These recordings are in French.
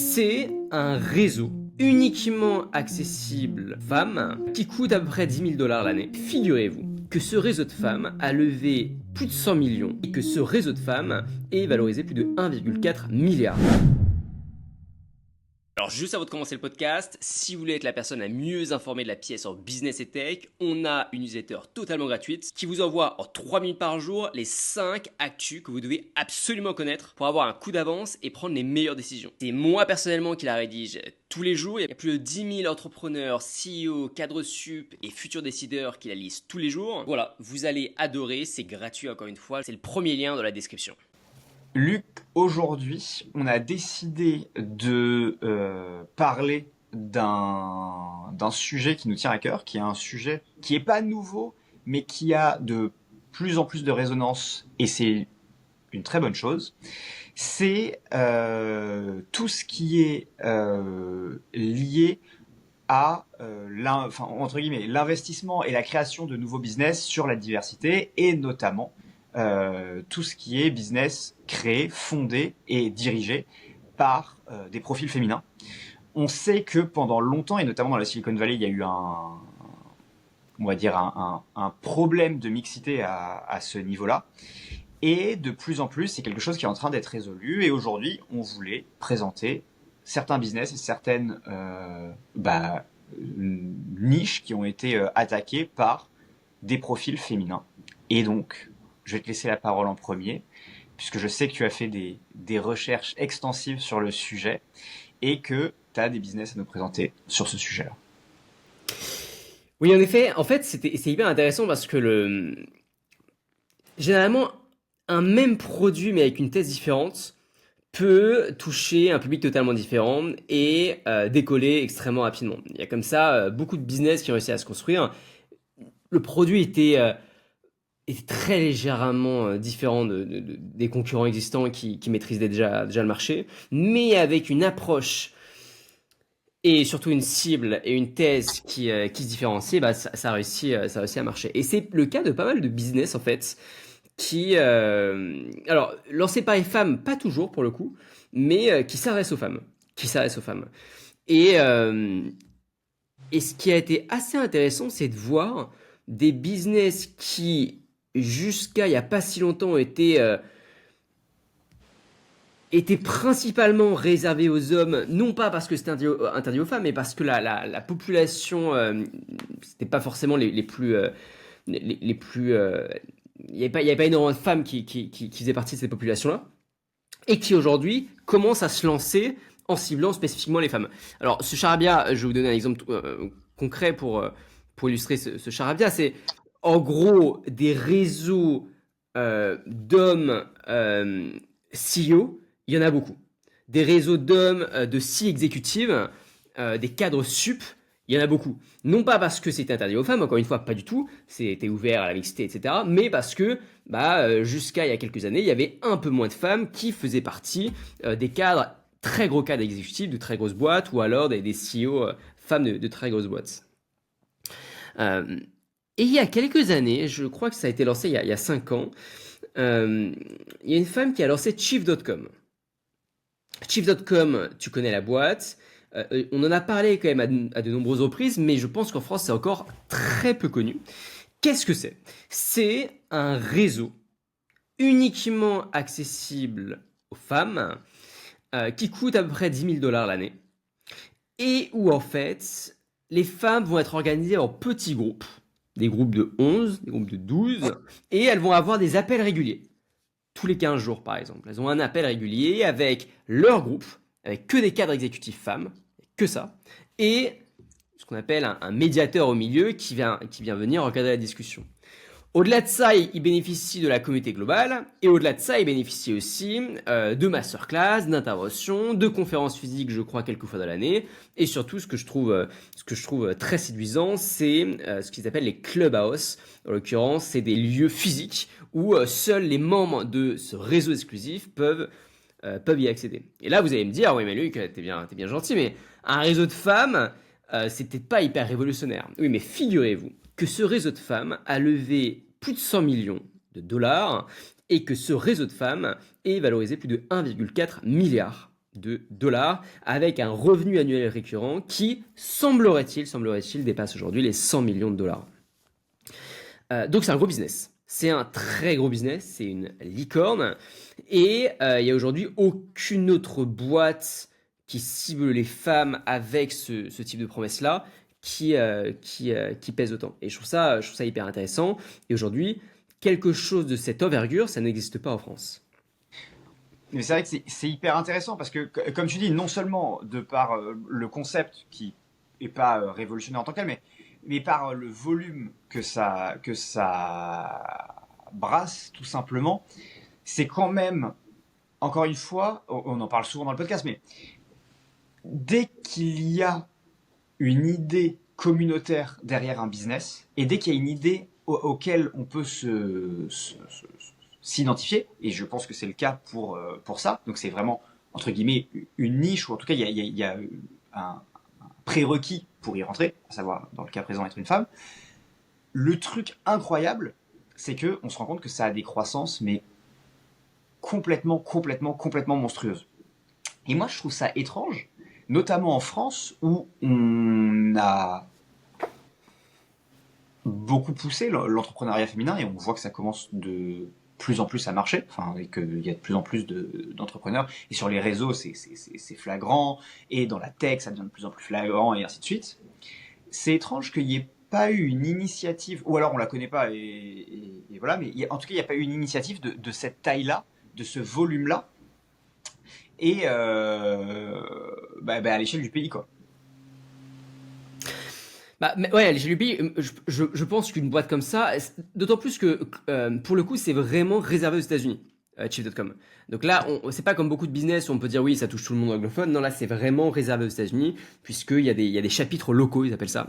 C'est un réseau uniquement accessible aux femmes qui coûte à peu près 10 000 $ l'année. Figurez-vous que ce réseau de femmes a levé plus de 100 millions et que ce réseau de femmes est valorisé plus de 1,4 milliard. Alors juste avant de commencer le podcast, si vous voulez être la personne la mieux informée de la pièce en business et tech, on a une newsletter totalement gratuite qui vous envoie en 3 minutes par jour les 5 actus que vous devez absolument connaître pour avoir un coup d'avance et prendre les meilleures décisions. C'est moi personnellement qui la rédige tous les jours. Il y a plus de 10 000 entrepreneurs, CEO, cadres sup et futurs décideurs qui la lisent tous les jours. Voilà, vous allez adorer, c'est gratuit encore une fois, c'est le premier lien dans la description. Luc, aujourd'hui, on a décidé de parler d'un sujet qui nous tient à cœur, qui est un sujet qui n'est pas nouveau, mais qui a de plus en plus de résonance, et c'est une très bonne chose. C'est tout ce qui est lié à entre guillemets, l'investissement et la création de nouveaux business sur la diversité, et notamment tout ce qui est business créé, fondé et dirigé par des profils féminins. On sait que pendant longtemps, et notamment dans la Silicon Valley, il y a eu on va dire un problème de mixité à ce niveau-là. Et de plus en plus, c'est quelque chose qui est en train d'être résolu. Et aujourd'hui, on voulait présenter certains business et certaines niches qui ont été attaquées par des profils féminins. Et donc, je vais te laisser la parole en premier, puisque je sais que tu as fait des recherches extensives sur le sujet et que tu as des business à nous présenter sur ce sujet-là. Oui, en effet, c'est hyper intéressant parce que généralement, un même produit mais avec une thèse différente peut toucher un public totalement différent et décoller extrêmement rapidement. Il y a comme ça beaucoup de business qui ont réussi à se construire. Le produit était très légèrement différent des concurrents existants qui maîtrisaient déjà le marché, mais avec une approche et surtout une cible et une thèse qui se différencient, ça a réussi à marcher. Et c'est le cas de pas mal de business en fait, qui, alors lancés par les femmes, pas toujours pour le coup, mais qui s'adressent aux femmes, Et, euh, et ce qui a été assez intéressant, c'est de voir des business qui jusqu'à il n'y a pas si longtemps était principalement réservé aux hommes, non pas parce que c'était interdit aux femmes, mais parce que la population, c'était pas forcément les plus, les plus, il n'y avait pas énormément de femmes qui faisaient partie de cette population-là, et qui aujourd'hui commencent à se lancer en ciblant spécifiquement les femmes. Alors, ce charabia, je vais vous donner un exemple concret pour illustrer ce charabia, c'est en gros des réseaux d'hommes CEO, il y en a beaucoup. Des réseaux d'hommes de C exécutives, des cadres sup, il y en a beaucoup. Non pas parce que c'était interdit aux femmes, encore une fois, pas du tout, c'était ouvert à la mixité, etc. Mais parce que jusqu'à il y a quelques années, il y avait un peu moins de femmes qui faisaient partie des cadres, très gros cadres exécutifs de très grosses boîtes, ou alors des CEO femmes de très grosses boîtes. Et il y a quelques années, je crois que ça a été lancé il y a 5 ans, il y a une femme qui a lancé Chief.com. Chief.com, tu connais la boîte. On en a parlé quand même à de nombreuses reprises, mais je pense qu'en France, c'est encore très peu connu. Qu'est-ce que c'est? C'est un réseau uniquement accessible aux femmes qui coûte à peu près 10 000 $ l'année et où en fait, les femmes vont être organisées en petits groupes, des groupes de 11, des groupes de 12, et elles vont avoir des appels réguliers. Tous les 15 jours, par exemple. Elles ont un appel régulier avec leur groupe, avec que des cadres exécutifs femmes, que ça, et ce qu'on appelle un médiateur au milieu qui vient venir recadrer la discussion. Au-delà de ça, ils bénéficient de la communauté globale, et au-delà de ça, ils bénéficient aussi de masterclass, d'interventions, de conférences physiques, je crois, quelques fois dans l'année, et surtout, ce que je trouve très séduisant, c'est ce qu'ils appellent les clubhouse. En l'occurrence, c'est des lieux physiques où seuls les membres de ce réseau exclusif peuvent y accéder. Et là, vous allez me dire, oui, mais Luc, t'es bien gentil, mais un réseau de femmes, c'est peut-être pas hyper révolutionnaire. Oui, mais figurez-vous que ce réseau de femmes a levé plus de 100 millions de dollars et que ce réseau de femmes est valorisé plus de 1,4 milliard de dollars avec un revenu annuel récurrent qui, semblerait-il, dépasse aujourd'hui les 100 millions de dollars. Donc c'est un gros business. C'est un très gros business, c'est une licorne. Et il y a aujourd'hui aucune autre boîte qui cible les femmes avec ce type de promesse-là qui pèse autant. Et je trouve ça hyper intéressant. Et aujourd'hui, quelque chose de cette envergure, ça n'existe pas en France. Mais c'est vrai que c'est hyper intéressant parce que, comme tu dis, non seulement de par le concept qui est pas révolutionnaire en tant que tel, mais par le volume que ça brasse, tout simplement, c'est quand même, encore une fois, on en parle souvent dans le podcast, mais dès qu'il y a une idée communautaire derrière un business, et dès qu'il y a une idée auquel on peut s'identifier, et je pense que c'est le cas pour ça, donc c'est vraiment, entre guillemets, une niche, ou en tout cas, il y a un prérequis pour y rentrer, à savoir, dans le cas présent, être une femme. Le truc incroyable, c'est que on se rend compte que ça a des croissances, mais complètement monstrueuses. Et moi, je trouve ça étrange, notamment en France, où on a beaucoup poussé l'entrepreneuriat féminin, et on voit que ça commence de plus en plus à marcher, enfin, et qu'il y a de plus en plus d'entrepreneurs, et sur les réseaux, c'est flagrant, et dans la tech, ça devient de plus en plus flagrant, et ainsi de suite. C'est étrange qu'il n'y ait pas eu une initiative, ou alors on la connaît pas, et voilà, mais en tout cas, il n'y a pas eu une initiative de cette taille-là, de ce volume-là, et à l'échelle du pays, quoi. Bah, mais ouais, les pays, je pense qu'une boîte comme ça, d'autant plus que pour le coup, c'est vraiment réservé aux États-Unis, Chief.com. Donc là, c'est pas comme beaucoup de business où on peut dire oui, ça touche tout le monde anglophone. Non, là, c'est vraiment réservé aux États-Unis, puisqu'il y a des chapitres locaux, ils appellent ça.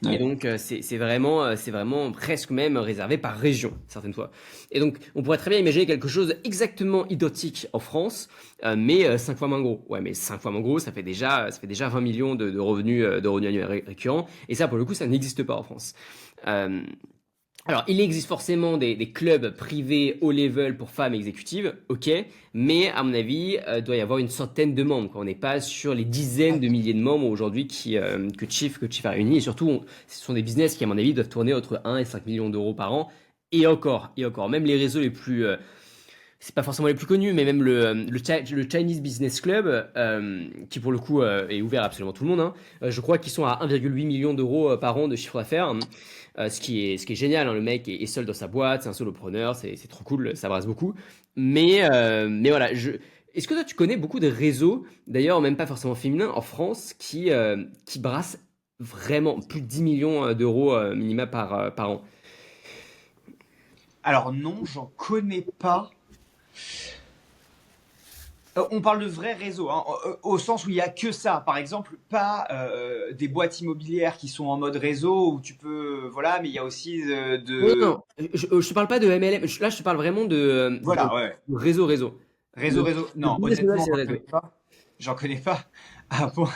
Et Ouais. donc, c'est vraiment presque même réservé par région, certaines fois. Et donc, on pourrait très bien imaginer quelque chose exactement identique en France, mais 5 fois moins gros. Ouais, mais 5 fois moins gros, ça fait déjà 20 millions de revenus annuels récurrents. Et ça, pour le coup, ça n'existe pas en France. Euh, alors, il existe forcément des clubs privés haut level pour femmes exécutives, ok, mais à mon avis, il doit y avoir une centaine de membres, quoi. On n'est pas sur les dizaines de milliers de membres aujourd'hui que Chief a réunis, et surtout, ce sont des business qui, à mon avis, doivent tourner entre 1 et 5 millions d'euros par an, et encore, même les réseaux les plus, c'est pas forcément les plus connus, mais même le Chinese Business Club, qui pour le coup est ouvert à absolument tout le monde, hein, je crois qu'ils sont à 1,8 million d'euros par an de chiffre d'affaires, ce qui est génial, hein. Le mec est seul dans sa boîte, c'est un solopreneur, c'est trop cool, ça brasse beaucoup. Mais voilà, est-ce que toi tu connais beaucoup de réseaux, d'ailleurs même pas forcément féminins, en France, qui brassent vraiment plus de 10 millions d'euros minima par an? Alors non, j'en connais pas. On parle de vrais réseaux, hein, au sens où il y a que ça. Par exemple, pas des boîtes immobilières qui sont en mode réseau où tu peux, voilà, mais il y a aussi Non, non, non, je te parle pas de MLM, là je te parle vraiment voilà, ouais, de réseau. réseau. Le Non, business model, honnêtement, c'est le réseau. j'en connais pas. À moins,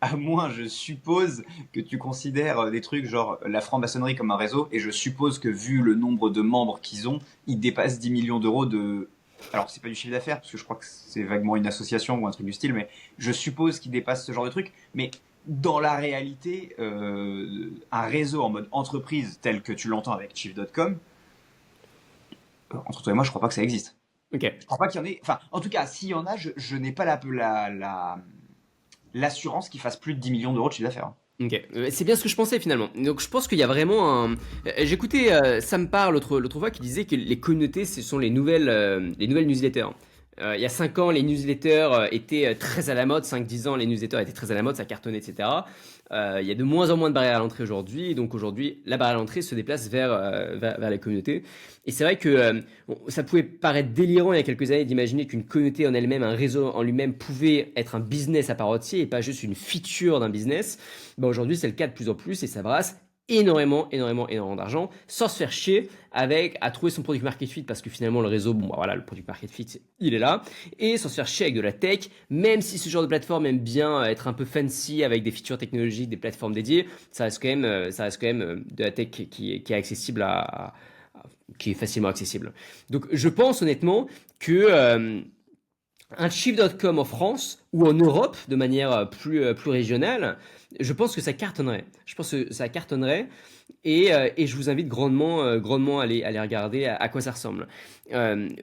à moins, je suppose que tu considères des trucs genre la franc-maçonnerie comme un réseau, et je suppose que vu le nombre de membres qu'ils ont, ils dépassent 10 millions d'euros de. Alors, c'est pas du chiffre d'affaires, parce que je crois que c'est vaguement une association ou un truc du style, mais je suppose qu'ils dépassent ce genre de truc. Mais dans la réalité, un réseau en mode entreprise tel que tu l'entends avec Chief.com, entre toi et moi, je crois pas que ça existe. Ok. Je crois pas qu'il y en ait. Enfin, en tout cas, s'il y en a, je n'ai pas l'assurance qu'il fasse plus de 10 millions d'euros de chiffre d'affaires, hein. Ok, c'est bien ce que je pensais finalement. Donc je pense qu'il y a vraiment un. J'écoutais Sam Parr l'autre fois qui disait que les communautés ce sont les nouvelles newsletters. Il y a 5 ans, les newsletters étaient très à la mode, 5-10 ans, les newsletters étaient très à la mode, ça cartonnait, etc. Il y a de moins en moins de barrières à l'entrée aujourd'hui, et donc aujourd'hui, la barrière à l'entrée se déplace vers les communautés. Et c'est vrai que ça pouvait paraître délirant il y a quelques années d'imaginer qu'une communauté en elle-même, un réseau en lui-même, pouvait être un business à part entière et pas juste une feature d'un business. Bah aujourd'hui, c'est le cas de plus en plus et ça brasse énormément d'argent sans se faire chier à trouver son product market fit parce que finalement le réseau, bon bah voilà, le product market fit il est là, et sans se faire chier avec de la tech, même si ce genre de plateforme aime bien être un peu fancy avec des features technologiques, des plateformes dédiées, ça reste quand même de la tech qui est accessible qui est facilement accessible. Donc je pense honnêtement que un chief.com en France ou en Europe de manière plus régionale, je pense que ça cartonnerait. Je pense que ça cartonnerait et je vous invite grandement à aller regarder à quoi ça ressemble.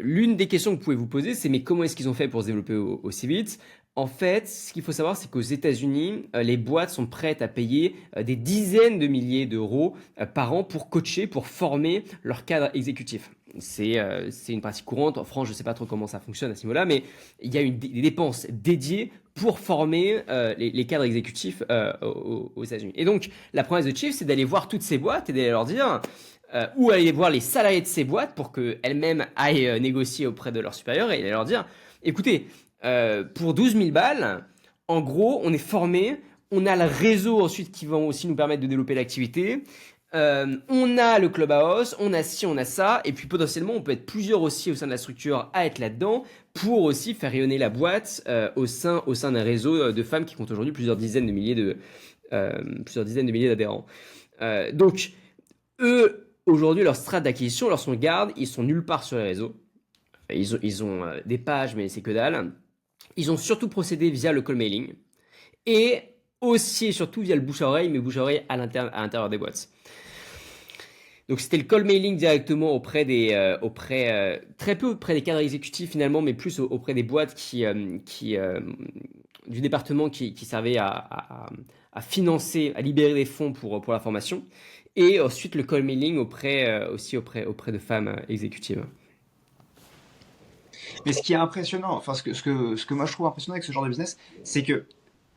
L'une des questions que vous pouvez vous poser, c'est mais comment est-ce qu'ils ont fait pour se développer aussi vite? En fait, ce qu'il faut savoir, c'est qu'aux États-Unis, les boîtes sont prêtes à payer des dizaines de milliers d'euros par an pour coacher, pour former leur cadre exécutif. C'est une pratique courante. En France, je ne sais pas trop comment ça fonctionne à ce niveau-là, mais il y a des dépenses dédiées pour former les cadres exécutifs aux États-Unis. Et donc, la promesse de Chief, c'est d'aller voir toutes ces boîtes et d'aller leur dire, ou aller voir les salariés de ces boîtes pour qu'elles-mêmes aillent négocier auprès de leurs supérieurs et aller leur dire, écoutez, pour 12 000 balles, en gros, on est formé, on a le réseau ensuite qui va aussi nous permettre de développer l'activité. On a le clubhouse, on a ci, on a ça, et puis potentiellement on peut être plusieurs aussi au sein de la structure à être là-dedans pour aussi faire rayonner la boîte au sein d'un réseau de femmes qui compte aujourd'hui plusieurs dizaines de milliers d'adhérents. Donc eux aujourd'hui leur strat d'acquisition, leur son garde, ils sont nulle part sur les réseaux. Ils ont des pages mais c'est que dalle. Ils ont surtout procédé via le call mailing et aussi et surtout via le bouche à oreille, mais bouche à oreille à l'intérieur des boîtes. Donc c'était le call mailing directement très peu auprès des cadres exécutifs finalement, mais plus auprès des boîtes du département qui servaient à financer, à libérer des fonds pour la formation. Et ensuite le call mailing auprès de femmes exécutives. Mais ce qui est impressionnant, enfin ce que moi je trouve impressionnant avec ce genre de business, c'est que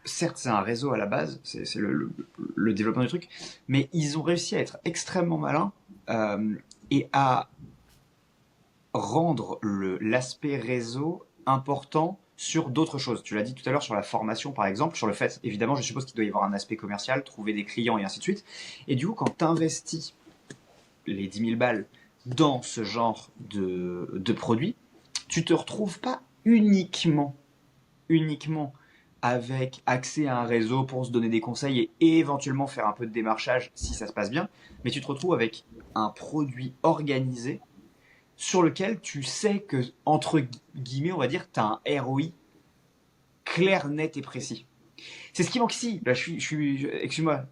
certes c'est un réseau à la base, c'est le développement du truc, mais ils ont réussi à être extrêmement malins et à rendre l'aspect réseau important sur d'autres choses. Tu l'as dit tout à l'heure sur la formation par exemple, sur le fait, évidemment je suppose qu'il doit y avoir un aspect commercial, trouver des clients et ainsi de suite. Et du coup quand tu investis les 10 000 balles dans ce genre de produit, tu te retrouves pas uniquement avec accès à un réseau pour se donner des conseils et éventuellement faire un peu de démarchage si ça se passe bien, mais tu te retrouves avec un produit organisé sur lequel tu sais que, entre guillemets, on va dire, tu as un ROI clair, net et précis. C'est ce qui manque ici. Là, excuse-moi,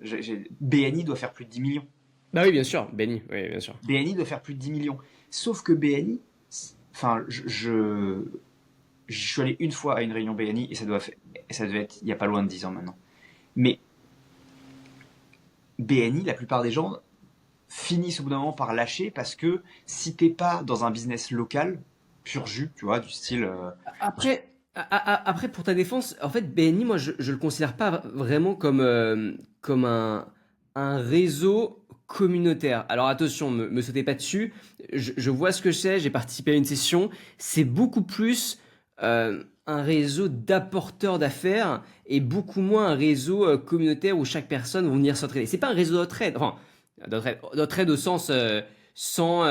BNI doit faire plus de 10 millions. Bah oui, bien sûr, BNI, oui, bien sûr. BNI doit faire plus de 10 millions. Sauf que BNI, enfin, je suis allé une fois à une réunion BNI et ça devait être il n'y a pas loin de 10 ans maintenant. Mais BNI, la plupart des gens finissent au bout d'un moment par lâcher parce que si t'es pas dans un business local, pur jus, tu vois, du style. Après, pour ta défense, en fait, BNI, moi, je le considère pas vraiment comme un réseau communautaire. Alors attention, me sautez pas dessus. Je vois ce que c'est, j'ai participé à une session. C'est beaucoup plus un réseau d'apporteurs d'affaires et beaucoup moins un réseau communautaire où chaque personne va venir s'entraider. C'est pas un réseau d'entraide. Enfin, d'entraide au sens sans...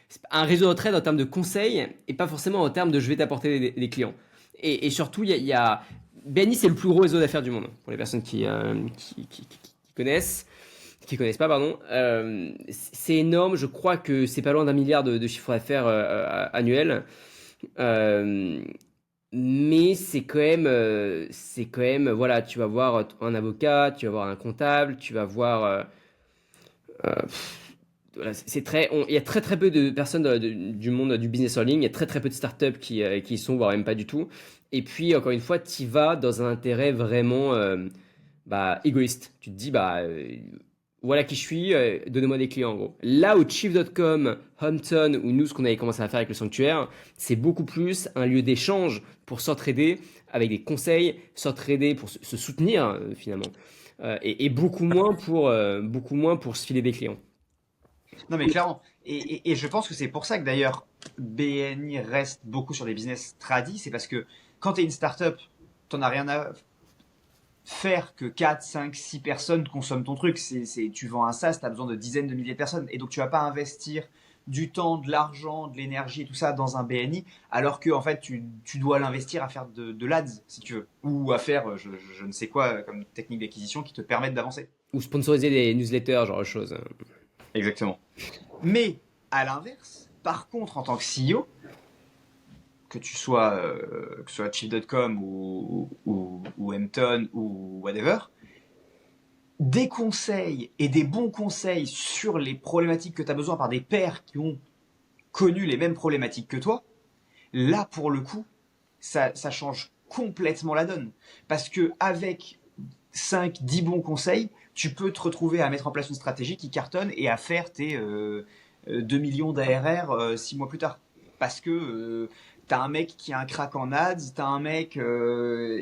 c'est un réseau d'entraide en termes de conseils et pas forcément en termes de je vais t'apporter des clients. Et surtout, il y a BNI, c'est le plus gros réseau d'affaires du monde pour les personnes qui connaissent. Qui connaissent pas, pardon. C'est énorme. Je crois que c'est pas loin d'1 milliard de chiffre d'affaires annuel. Mais c'est quand même, voilà, tu vas voir un avocat, tu vas voir un comptable, tu vas voir, voilà, il y a très très peu de personnes du monde du business en ligne, il y a très très peu de startups qui y sont, voire même pas du tout. Et puis encore une fois, tu y vas dans un intérêt vraiment égoïste. Tu te dis voilà qui je suis, donnez-moi des clients en gros. Là où Chief.com, Hampton ou nous ce qu'on avait commencé à faire avec le sanctuaire, c'est beaucoup plus un lieu d'échange pour s'entraider avec des conseils, s'entraider pour se soutenir finalement, et beaucoup moins pour se filer des clients. Non, mais clairement. Et je pense que c'est pour ça que d'ailleurs BNI reste beaucoup sur les business tradis. C'est parce que quand tu es une startup, t'en as rien à faire que 4, 5, 6 personnes consomment ton truc. Tu vends un SaaS, tu as besoin de dizaines de milliers de personnes. Et donc tu vas pas investir du temps, de l'argent, de l'énergie et tout ça dans un BNI, alors que en fait tu dois l'investir à faire de l'ADS si tu veux, ou à faire je ne sais quoi comme technique d'acquisition qui te permettent d'avancer. Ou sponsoriser des newsletters, genre de choses. Exactement. Mais à l'inverse, par contre, en tant que CEO, que ce soit Chief.com ou Hampton ou whatever, des conseils et des bons conseils sur les problématiques que tu as besoin par des pairs qui ont connu les mêmes problématiques que toi, là, pour le coup, ça change complètement la donne. Parce que avec 5, 10 bons conseils, tu peux te retrouver à mettre en place une stratégie qui cartonne et à faire tes 2 millions d'ARR 6 mois plus tard. Parce que t'as un mec qui a un crack en ads, t'as un mec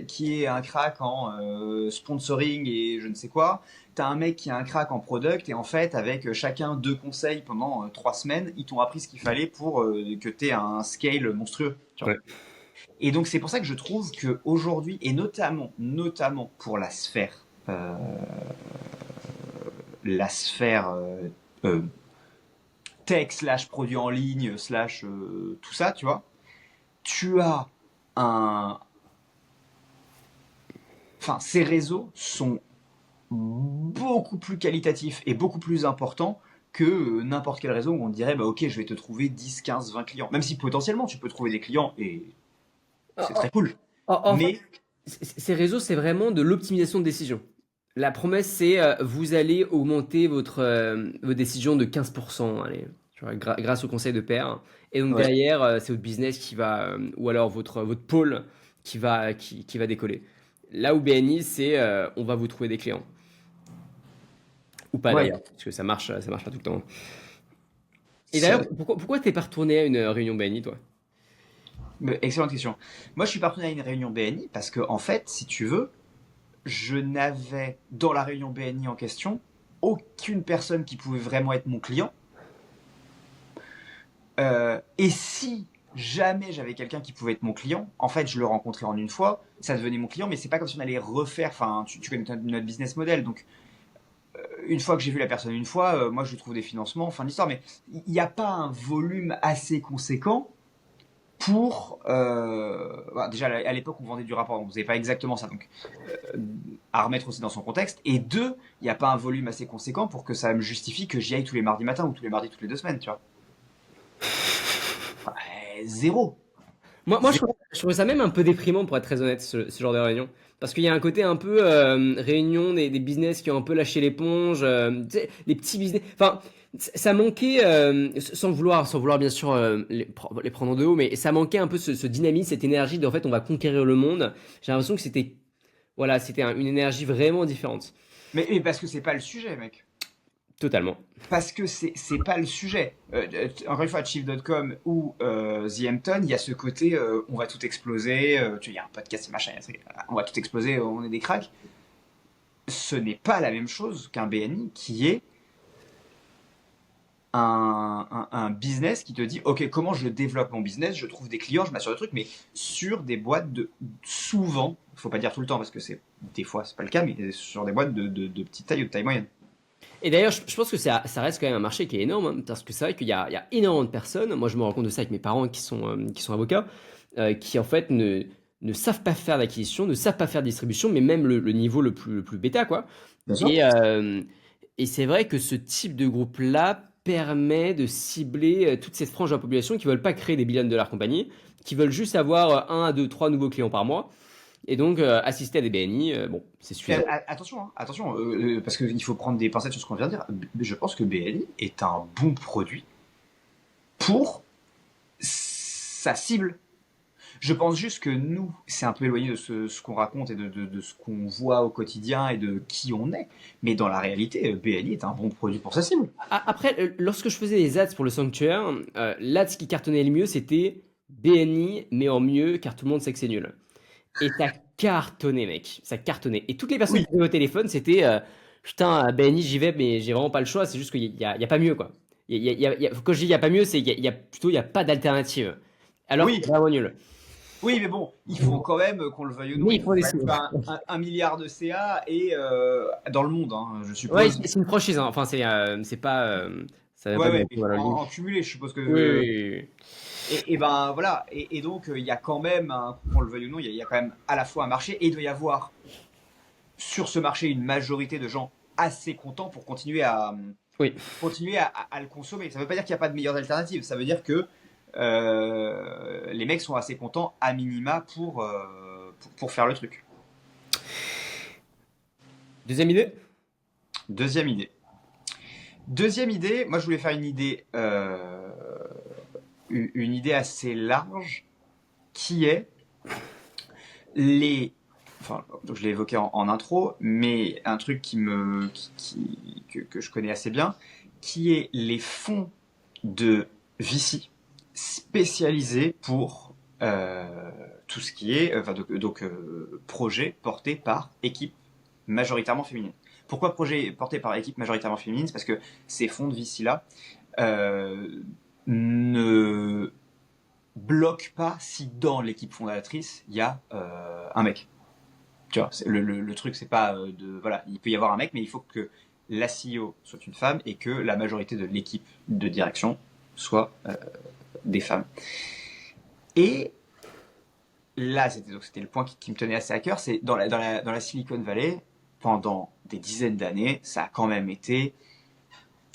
qui est un crack en sponsoring et je ne sais quoi, t'as un mec qui a un crack en product, et en fait, avec chacun 2 conseils pendant 3 semaines, ils t'ont appris ce qu'il fallait pour que t'aies un scale monstrueux. Tu vois. Ouais. Et donc, c'est pour ça que je trouve qu'aujourd'hui, et notamment pour la sphère euh, tech slash produit en ligne slash tout ça, tu vois, tu as un... Enfin, ces réseaux sont beaucoup plus qualitatifs et beaucoup plus importants que n'importe quel réseau où on dirait, bah ok, je vais te trouver 10, 15, 20 clients. Même si potentiellement tu peux trouver des clients et c'est très cool. En fait, Mais ces réseaux, c'est vraiment de l'optimisation de décision. La promesse, c'est vous allez augmenter vos décisions de 15%, allez, tu vois, grâce au conseil de pair. Et donc ouais, derrière, c'est votre business qui va, ou alors votre pôle qui va décoller. Là où BNI, c'est on va vous trouver des clients. Ou pas ouais, d'ailleurs, parce que ça marche pas tout le temps. Et d'ailleurs, ça- pourquoi t'es pas retourné à une réunion BNI, toi? mais excellente question. Moi, je suis partenaire à une réunion BNI parce que, en fait, si tu veux, je n'avais dans la réunion BNI en question aucune personne qui pouvait vraiment être mon client. Et si jamais j'avais quelqu'un qui pouvait être mon client, en fait, je le rencontrais en une fois, ça devenait mon client, mais c'est pas comme si on allait refaire. Enfin, tu connais notre business model, donc une fois que j'ai vu la personne une fois, moi je lui trouve des financements, fin de l'histoire. Mais il n'y a pas un volume assez conséquent pour. Bah, déjà à l'époque on vendait du rapport, donc vous n'avez pas exactement ça, donc à remettre aussi dans son contexte. Et deux, il n'y a pas un volume assez conséquent pour que ça me justifie que j'y aille tous les mardis matins ou tous les mardis toutes les 2 semaines, tu vois. Zéro. Moi je trouve ça même un peu déprimant pour être très honnête, ce genre de réunion. Parce qu'il y a un côté un peu réunion des business qui ont un peu lâché l'éponge, tu sais, les petits business. Enfin, ça manquait, sans vouloir bien sûr les prendre de haut, mais ça manquait un peu ce dynamisme, cette énergie de en fait on va conquérir le monde. J'ai l'impression que c'était, voilà, c'était une énergie vraiment différente. Mais parce que c'est pas le sujet, mec. Totalement. Parce que c'est pas le sujet. Encore une fois, Chief.com ou The Hampton, il y a ce côté on va tout exploser, il y a un podcast, machin, on va tout exploser, on est des cracks. Ce n'est pas la même chose qu'un BNI qui est un business qui te dit ok, comment je développe mon business, je trouve des clients, je m'assure de trucs, mais sur des boîtes de souvent, faut pas dire tout le temps parce que c'est des fois c'est pas le cas, mais sur des boîtes de petite taille ou de taille moyenne. Et d'ailleurs, je pense que ça reste quand même un marché qui est énorme, hein, parce que c'est vrai qu'il y a énormément de personnes, moi je me rends compte de ça avec mes parents qui sont avocats, qui en fait ne savent pas faire d'acquisition, ne savent pas faire de distribution, mais même le niveau le plus bêta, quoi. Bien sûr. Et, euh, et c'est vrai que ce type de groupe-là permet de cibler toute cette frange de la population qui ne veulent pas créer des billions de dollars compagnie, qui veulent juste avoir un, 2, 3 nouveaux clients par mois. Et donc, assister à des BNI, bon, c'est suffisant. Attention, hein, attention, parce qu'il faut prendre des pincettes sur ce qu'on vient de dire. Je pense que BNI est un bon produit pour sa cible. Je pense juste que nous, c'est un peu éloigné de ce qu'on raconte et de ce qu'on voit au quotidien et de qui on est. Mais dans la réalité, BNI est un bon produit pour sa cible. Après, lorsque je faisais les ads pour le Sanctuaire, l'ads qui cartonnait le mieux, c'était BNI, mais en mieux, car tout le monde sait que c'est nul. Et ça cartonnait, mec. Ça cartonnait. Et toutes les personnes Oui, qui avaient au téléphone, c'était putain, BNI, j'y vais, mais j'ai vraiment pas le choix. C'est juste qu'il y a pas mieux, quoi. Quand je dis il y a pas mieux, c'est qu'il y a pas d'alternative. Alors que oui, c'est vraiment nul. oui, mais bon, il faut quand même, qu'on le veuille ou non, Mais il il faut faut des quand même sous. faire un milliard de CA et dans le monde, hein, je Ouais, suppose. c'est une franchise, hein. Enfin, c'est pas. Ça n'a Ouais, pas de ouais, bon mais dans la ligne. en cumulé, je suppose Oui, que. oui, oui. Et ben voilà, et donc il y a quand même, qu'on le veuille ou non, il y a quand même à la fois un marché et il doit y avoir sur ce marché une majorité de gens assez contents pour continuer à Oui. le consommer. Ça ne veut pas dire qu'il n'y a pas de meilleures alternatives, ça veut dire que les mecs sont assez contents à minima pour faire le truc. Deuxième idée? Deuxième idée. Deuxième idée, moi je voulais faire une idée assez large qui est enfin, je l'ai évoqué en intro, mais un truc que je connais assez bien, qui est les fonds de VC spécialisés pour tout ce qui est projet porté par équipe majoritairement féminine. Pourquoi projet porté par équipe majoritairement féminine? C'est parce que ces fonds de VC là ne bloquent pas si dans l'équipe fondatrice il y a un mec. Tu vois, le truc c'est pas voilà, il peut y avoir un mec, mais il faut que la CEO soit une femme et que la majorité de l'équipe de direction soit des femmes. Et là, c'était le point qui me tenait assez à cœur, c'est dans la Silicon Valley, pendant des dizaines d'années, ça a quand même été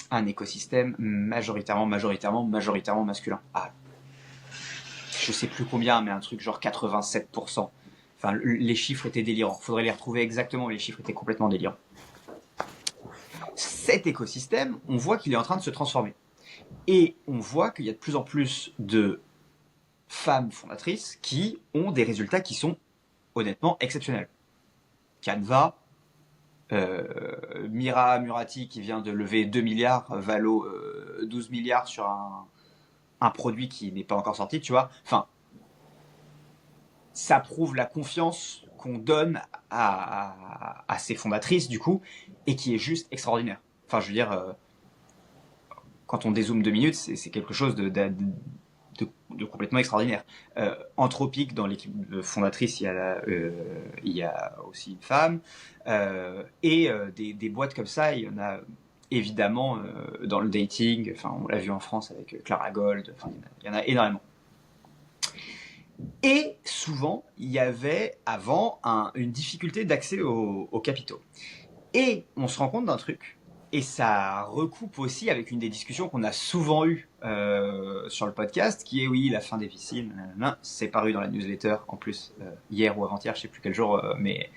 un écosystème majoritairement masculin. Ah, je sais plus combien, mais un truc genre 87%. Enfin, les chiffres étaient délirants. Faudrait les retrouver exactement, mais les chiffres étaient complètement délirants. Cet écosystème, on voit qu'il est en train de se transformer. Et on voit qu'il y a de plus en plus de femmes fondatrices qui ont des résultats qui sont honnêtement exceptionnels. Canva, Mira Murati qui vient de lever 2 milliards, Valo 12 milliards sur un produit qui n'est pas encore sorti, tu vois. Enfin, ça prouve la confiance qu'on donne à ces fondatrices, du coup, et qui est juste extraordinaire. Enfin, je veux dire, quand on dézoome 2 minutes, c'est quelque chose de complètement extraordinaire. Anthropique, dans l'équipe fondatrice, il y a aussi une femme. Et des boîtes comme ça, il y en a évidemment dans le dating. Enfin, on l'a vu en France avec Clara Gold. Enfin, il y en a énormément. Et souvent, il y avait avant une difficulté d'accès aux capitaux. Et on se rend compte d'un truc, et ça recoupe aussi avec une des discussions qu'on a souvent eues sur le podcast, qui est oui, la fin des VC, c'est paru dans la newsletter, en plus, hier ou avant-hier, je sais plus quel jour, mais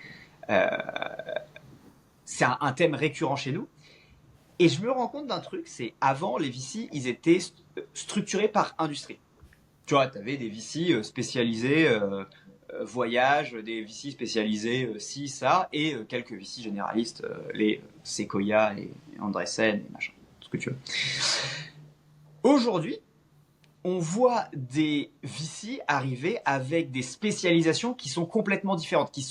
c'est un thème récurrent chez nous. Et je me rends compte d'un truc, c'est avant, les VC, ils étaient structurés par industrie. Tu vois, tu avais des VC spécialisés voyage, des VC spécialisés ci, ça, et quelques VC généralistes, les Sequoia et Andreessen et machin, tout ce que tu veux. Aujourd'hui, on voit des VC arriver avec des spécialisations qui sont complètement différentes, qui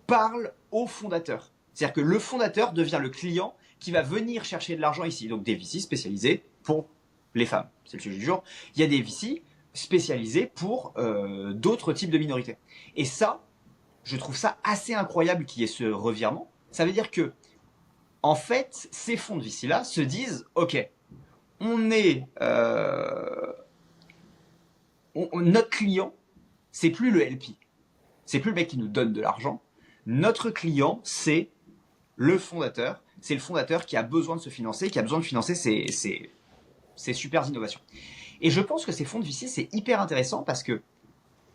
parlent au fondateur. C'est-à-dire que le fondateur devient le client qui va venir chercher de l'argent ici. Donc des VC spécialisés pour les femmes, c'est le sujet du jour. Il y a des VC spécialisés pour d'autres types de minorités. Et ça, je trouve ça assez incroyable qu'il y ait ce revirement. Ça veut dire que, en fait, ces fonds de VC-là se disent, ok, notre client, c'est plus le LP. C'est plus le mec qui nous donne de l'argent. Notre client, c'est le fondateur. C'est le fondateur qui a besoin de se financer, qui a besoin de financer ces super innovations. Et je pense que ces fonds de VC, c'est hyper intéressant parce que,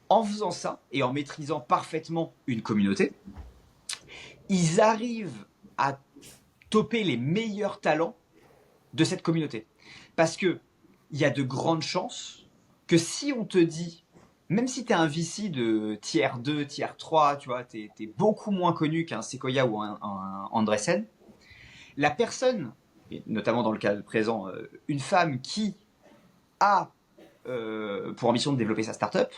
en faisant ça et en maîtrisant parfaitement une communauté, ils arrivent à toper les meilleurs talents de cette communauté. Parce que il y a de grandes chances que si on te dit, même si tu es un VC de tiers 2, tiers 3, tu vois, tu es beaucoup moins connu qu'un Sequoia ou un Andreessen, la personne, et notamment dans le cas présent, une femme qui a pour ambition de développer sa startup,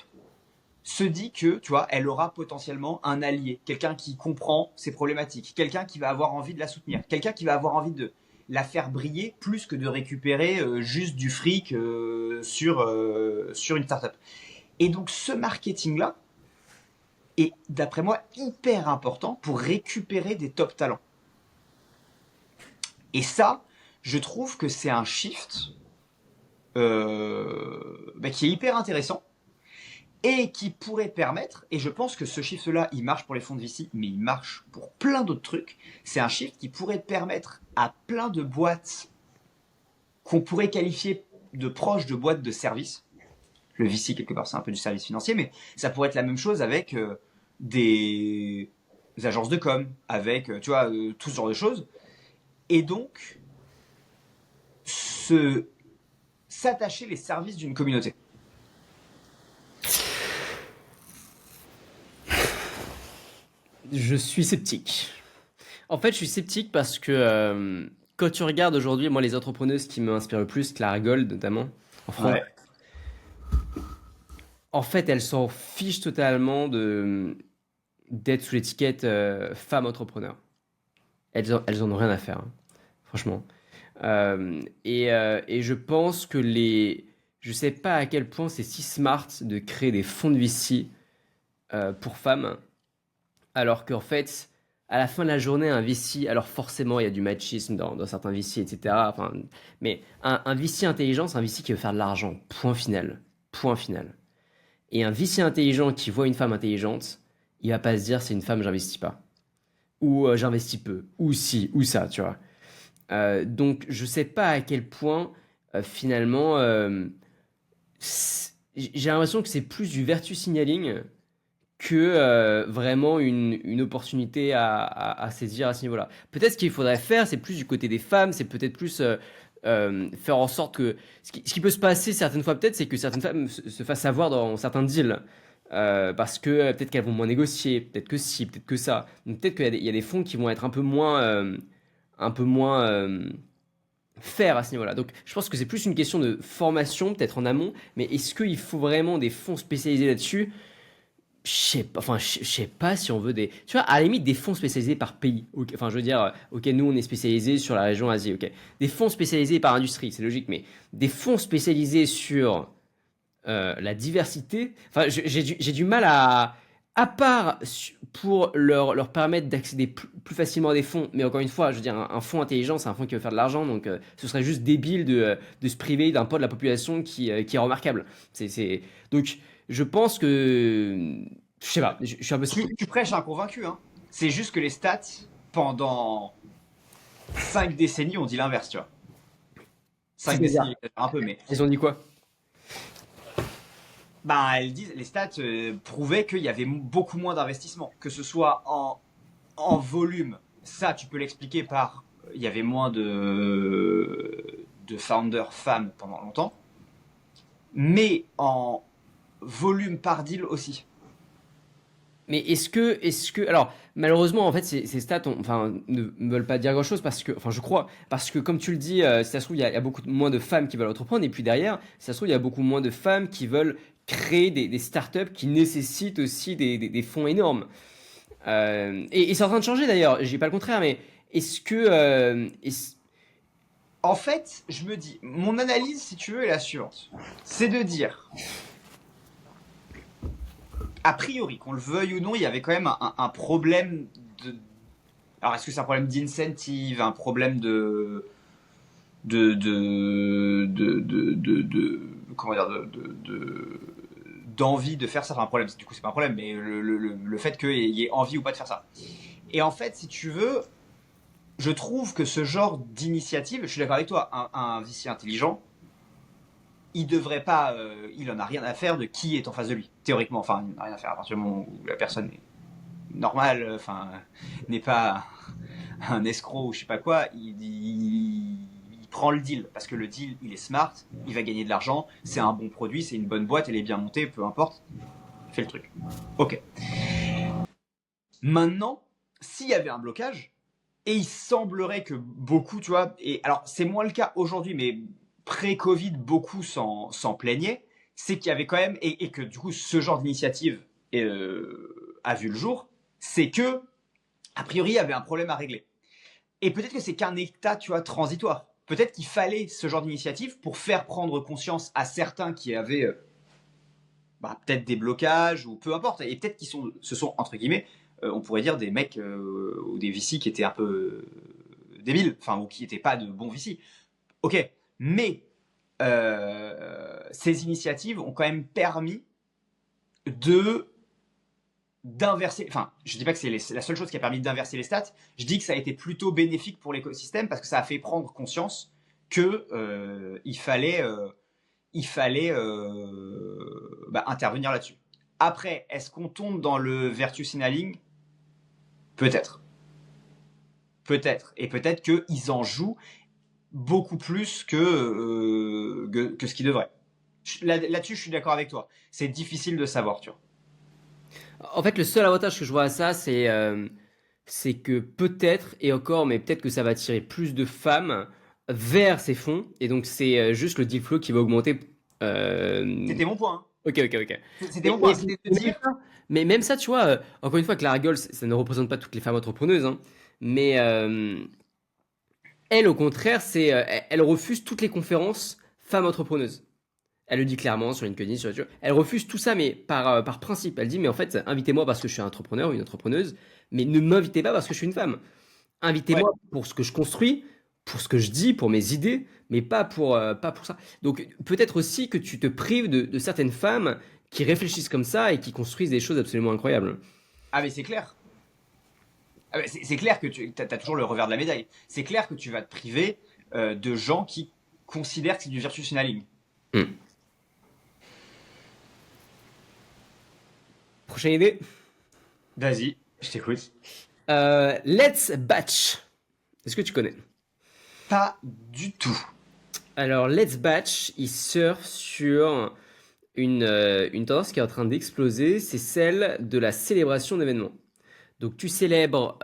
se dit que, tu vois, elle aura potentiellement un allié, quelqu'un qui comprend ses problématiques, quelqu'un qui va avoir envie de la soutenir, quelqu'un qui va avoir envie de la faire briller plus que de récupérer juste du fric sur une startup. Et donc ce marketing-là est, d'après moi, hyper important pour récupérer des top talents. Et ça, je trouve que c'est un shift qui est hyper intéressant et qui pourrait permettre, et je pense que ce shift-là, il marche pour les fonds de VC, mais il marche pour plein d'autres trucs, c'est un shift qui pourrait permettre à plein de boîtes qu'on pourrait qualifier de proches de boîtes de services. Le VC, quelque part, c'est un peu du service financier, mais ça pourrait être la même chose avec des agences de com, avec, tu vois, tout ce genre de choses. Et donc, s'attacher les services d'une communauté. Je suis sceptique. En fait, je suis sceptique parce que quand tu regardes aujourd'hui, moi, les entrepreneuses qui m'inspirent le plus, Clara Gold notamment, en France, Ouais. en fait, elles s'en fichent totalement d'être sous l'étiquette femme entrepreneur. Elles en ont rien à faire, hein, franchement. Et je pense que je sais pas à quel point c'est si smart de créer des fonds de VC pour femmes, alors qu'en fait, à la fin de la journée, un VC, alors forcément, il y a du machisme dans certains VC, etc. Enfin, mais un VC intelligent, c'est un VC qui veut faire de l'argent. Point final. Point final. Et un VC intelligent qui voit une femme intelligente, il va pas se dire c'est une femme, j'investis pas. Ou j'investis peu. Ou si, ou ça, tu vois. Donc, je sais pas à quel point, finalement, j'ai l'impression que c'est plus du virtue signaling que vraiment une opportunité à saisir à ce niveau-là. Peut-être ce qu'il faudrait faire, c'est plus du côté des femmes, c'est peut-être plus faire en sorte que... Ce qui peut se passer certaines fois peut-être, c'est que certaines femmes se fassent avoir dans certains deals. Parce que peut-être qu'elles vont moins négocier, peut-être que si, peut-être que ça. Donc peut-être qu'il y a des fonds qui vont être un peu moins faire à ce niveau-là. Donc je pense que c'est plus une question de formation, peut-être en amont, mais est-ce qu'il faut vraiment des fonds spécialisés là-dessus? Je sais pas si on veut des. Tu vois, à la limite, des fonds spécialisés par pays. Ok, enfin, je veux dire, ok, nous, on est spécialisé sur la région Asie, ok. Des fonds spécialisés par industrie, c'est logique, mais des fonds spécialisés sur la diversité. Enfin, j'ai du mal à. À part pour leur permettre d'accéder plus facilement à des fonds, mais encore une fois, je veux dire, un fonds intelligent, c'est un fonds qui veut faire de l'argent, donc ce serait juste débile de se priver d'un pot de la population qui est remarquable. Donc, je pense que. Je sais pas, je suis un peu sceptique. Tu prêches un convaincu, hein. C'est juste que les stats, pendant 5 décennies, on dit l'inverse, tu vois. 5 C'est-à-dire, décennies, un peu, mais ils ont dit quoi? ben, elles disent, les stats prouvaient qu'il y avait beaucoup moins d'investissement, que ce soit en volume. Ça, tu peux l'expliquer par il y avait moins de founders femmes pendant longtemps, mais en volume par deal aussi. Mais alors, malheureusement, en fait, ces stats, enfin, ne veulent pas dire grand-chose parce que, enfin, je crois, parce que comme tu le dis, si ça se trouve, il y a beaucoup moins de femmes qui veulent entreprendre, et puis derrière, si ça se trouve, il y a beaucoup moins de femmes qui veulent créer des startups qui nécessitent aussi des fonds énormes. Et c'est en train de changer d'ailleurs, je dis pas le contraire, mais est-ce que, En fait, je me dis, mon analyse, si tu veux, est la suivante. C'est de dire, a priori, qu'on le veuille ou non, il y avait quand même un problème de. Alors, est-ce que c'est un problème d'incentive, un problème comment dire, d'envie de faire ça, enfin un problème, du coup c'est pas un problème, mais le fait qu'il y ait envie ou pas de faire ça. Et en fait, si tu veux, je trouve que ce genre d'initiative, je suis d'accord avec toi, un VC intelligent, il devrait pas, il en a rien à faire de qui est en face de lui, théoriquement, enfin il n'a rien à faire à partir du moment où la personne est normale, enfin n'est pas un escroc ou je sais pas quoi, il prend le deal parce que le deal il est smart, il va gagner de l'argent, c'est un bon produit, c'est une bonne boîte, elle est bien montée, peu importe, il fait le truc. Ok. Maintenant, s'il y avait un blocage, et il semblerait que beaucoup, tu vois, et alors c'est moins le cas aujourd'hui, mais pré-Covid, beaucoup s'en plaignaient, c'est qu'il y avait quand même, et que du coup ce genre d'initiative a vu le jour, c'est que, a priori, il y avait un problème à régler. Et peut-être que c'est qu'un état, tu vois, transitoire. Peut-être qu'il fallait ce genre d'initiative pour faire prendre conscience à certains qui avaient peut-être des blocages ou peu importe. Et peut-être ce sont, entre guillemets, on pourrait dire des mecs ou des VC qui étaient un peu débiles, enfin, ou qui n'étaient pas de bons VC. Ok, mais ces initiatives ont quand même permis d'inverser, enfin, je dis pas que c'est la seule chose qui a permis d'inverser les stats, je dis que ça a été plutôt bénéfique pour l'écosystème parce que ça a fait prendre conscience que il fallait il fallait intervenir là-dessus. Après, est-ce qu'on tombe dans le virtue signaling? Peut-être. Peut-être. Et peut-être qu'ils en jouent beaucoup plus que ce qu'ils devraient. Là-dessus, je suis d'accord avec toi. C'est difficile de savoir, tu vois. En fait, le seul avantage que je vois à ça, c'est que peut-être, et encore, mais peut-être que ça va attirer plus de femmes vers ces fonds, et donc c'est juste le deal flow qui va augmenter. C'était mon point, hein. Ok, ok, ok. C'était Mais, mon point. mais- C'était de mais même dire. ça, même ça, tu vois, encore une fois, Clara Gold, ça ne représente pas toutes les femmes entrepreneuses, hein, mais elle, au contraire, elle refuse toutes les conférences femmes entrepreneuses. Elle le dit clairement sur LinkedIn, sur YouTube. Elle refuse tout ça, mais par principe. Elle dit, mais en fait, invitez-moi parce que je suis un entrepreneur ou une entrepreneuse, mais ne m'invitez pas parce que je suis une femme. Ouais. Invitez-moi pour ce que je construis, pour ce que je dis, pour mes idées, mais pas pour ça. Donc peut-être aussi que tu te prives de certaines femmes qui réfléchissent comme ça et qui construisent des choses absolument incroyables. Ah, mais c'est clair. Ah, mais c'est clair que tu as toujours le revers de la médaille. C'est clair que tu vas te priver de gens qui considèrent que c'est du virtue signaling. Hmm. Prochaine idée. Vas-y, je t'écoute. Let's Batch. Est-ce que tu connais? Pas du tout. Alors, Let's Batch, il surfe sur une tendance qui est en train d'exploser, c'est celle de la célébration d'événements. Donc, tu célèbres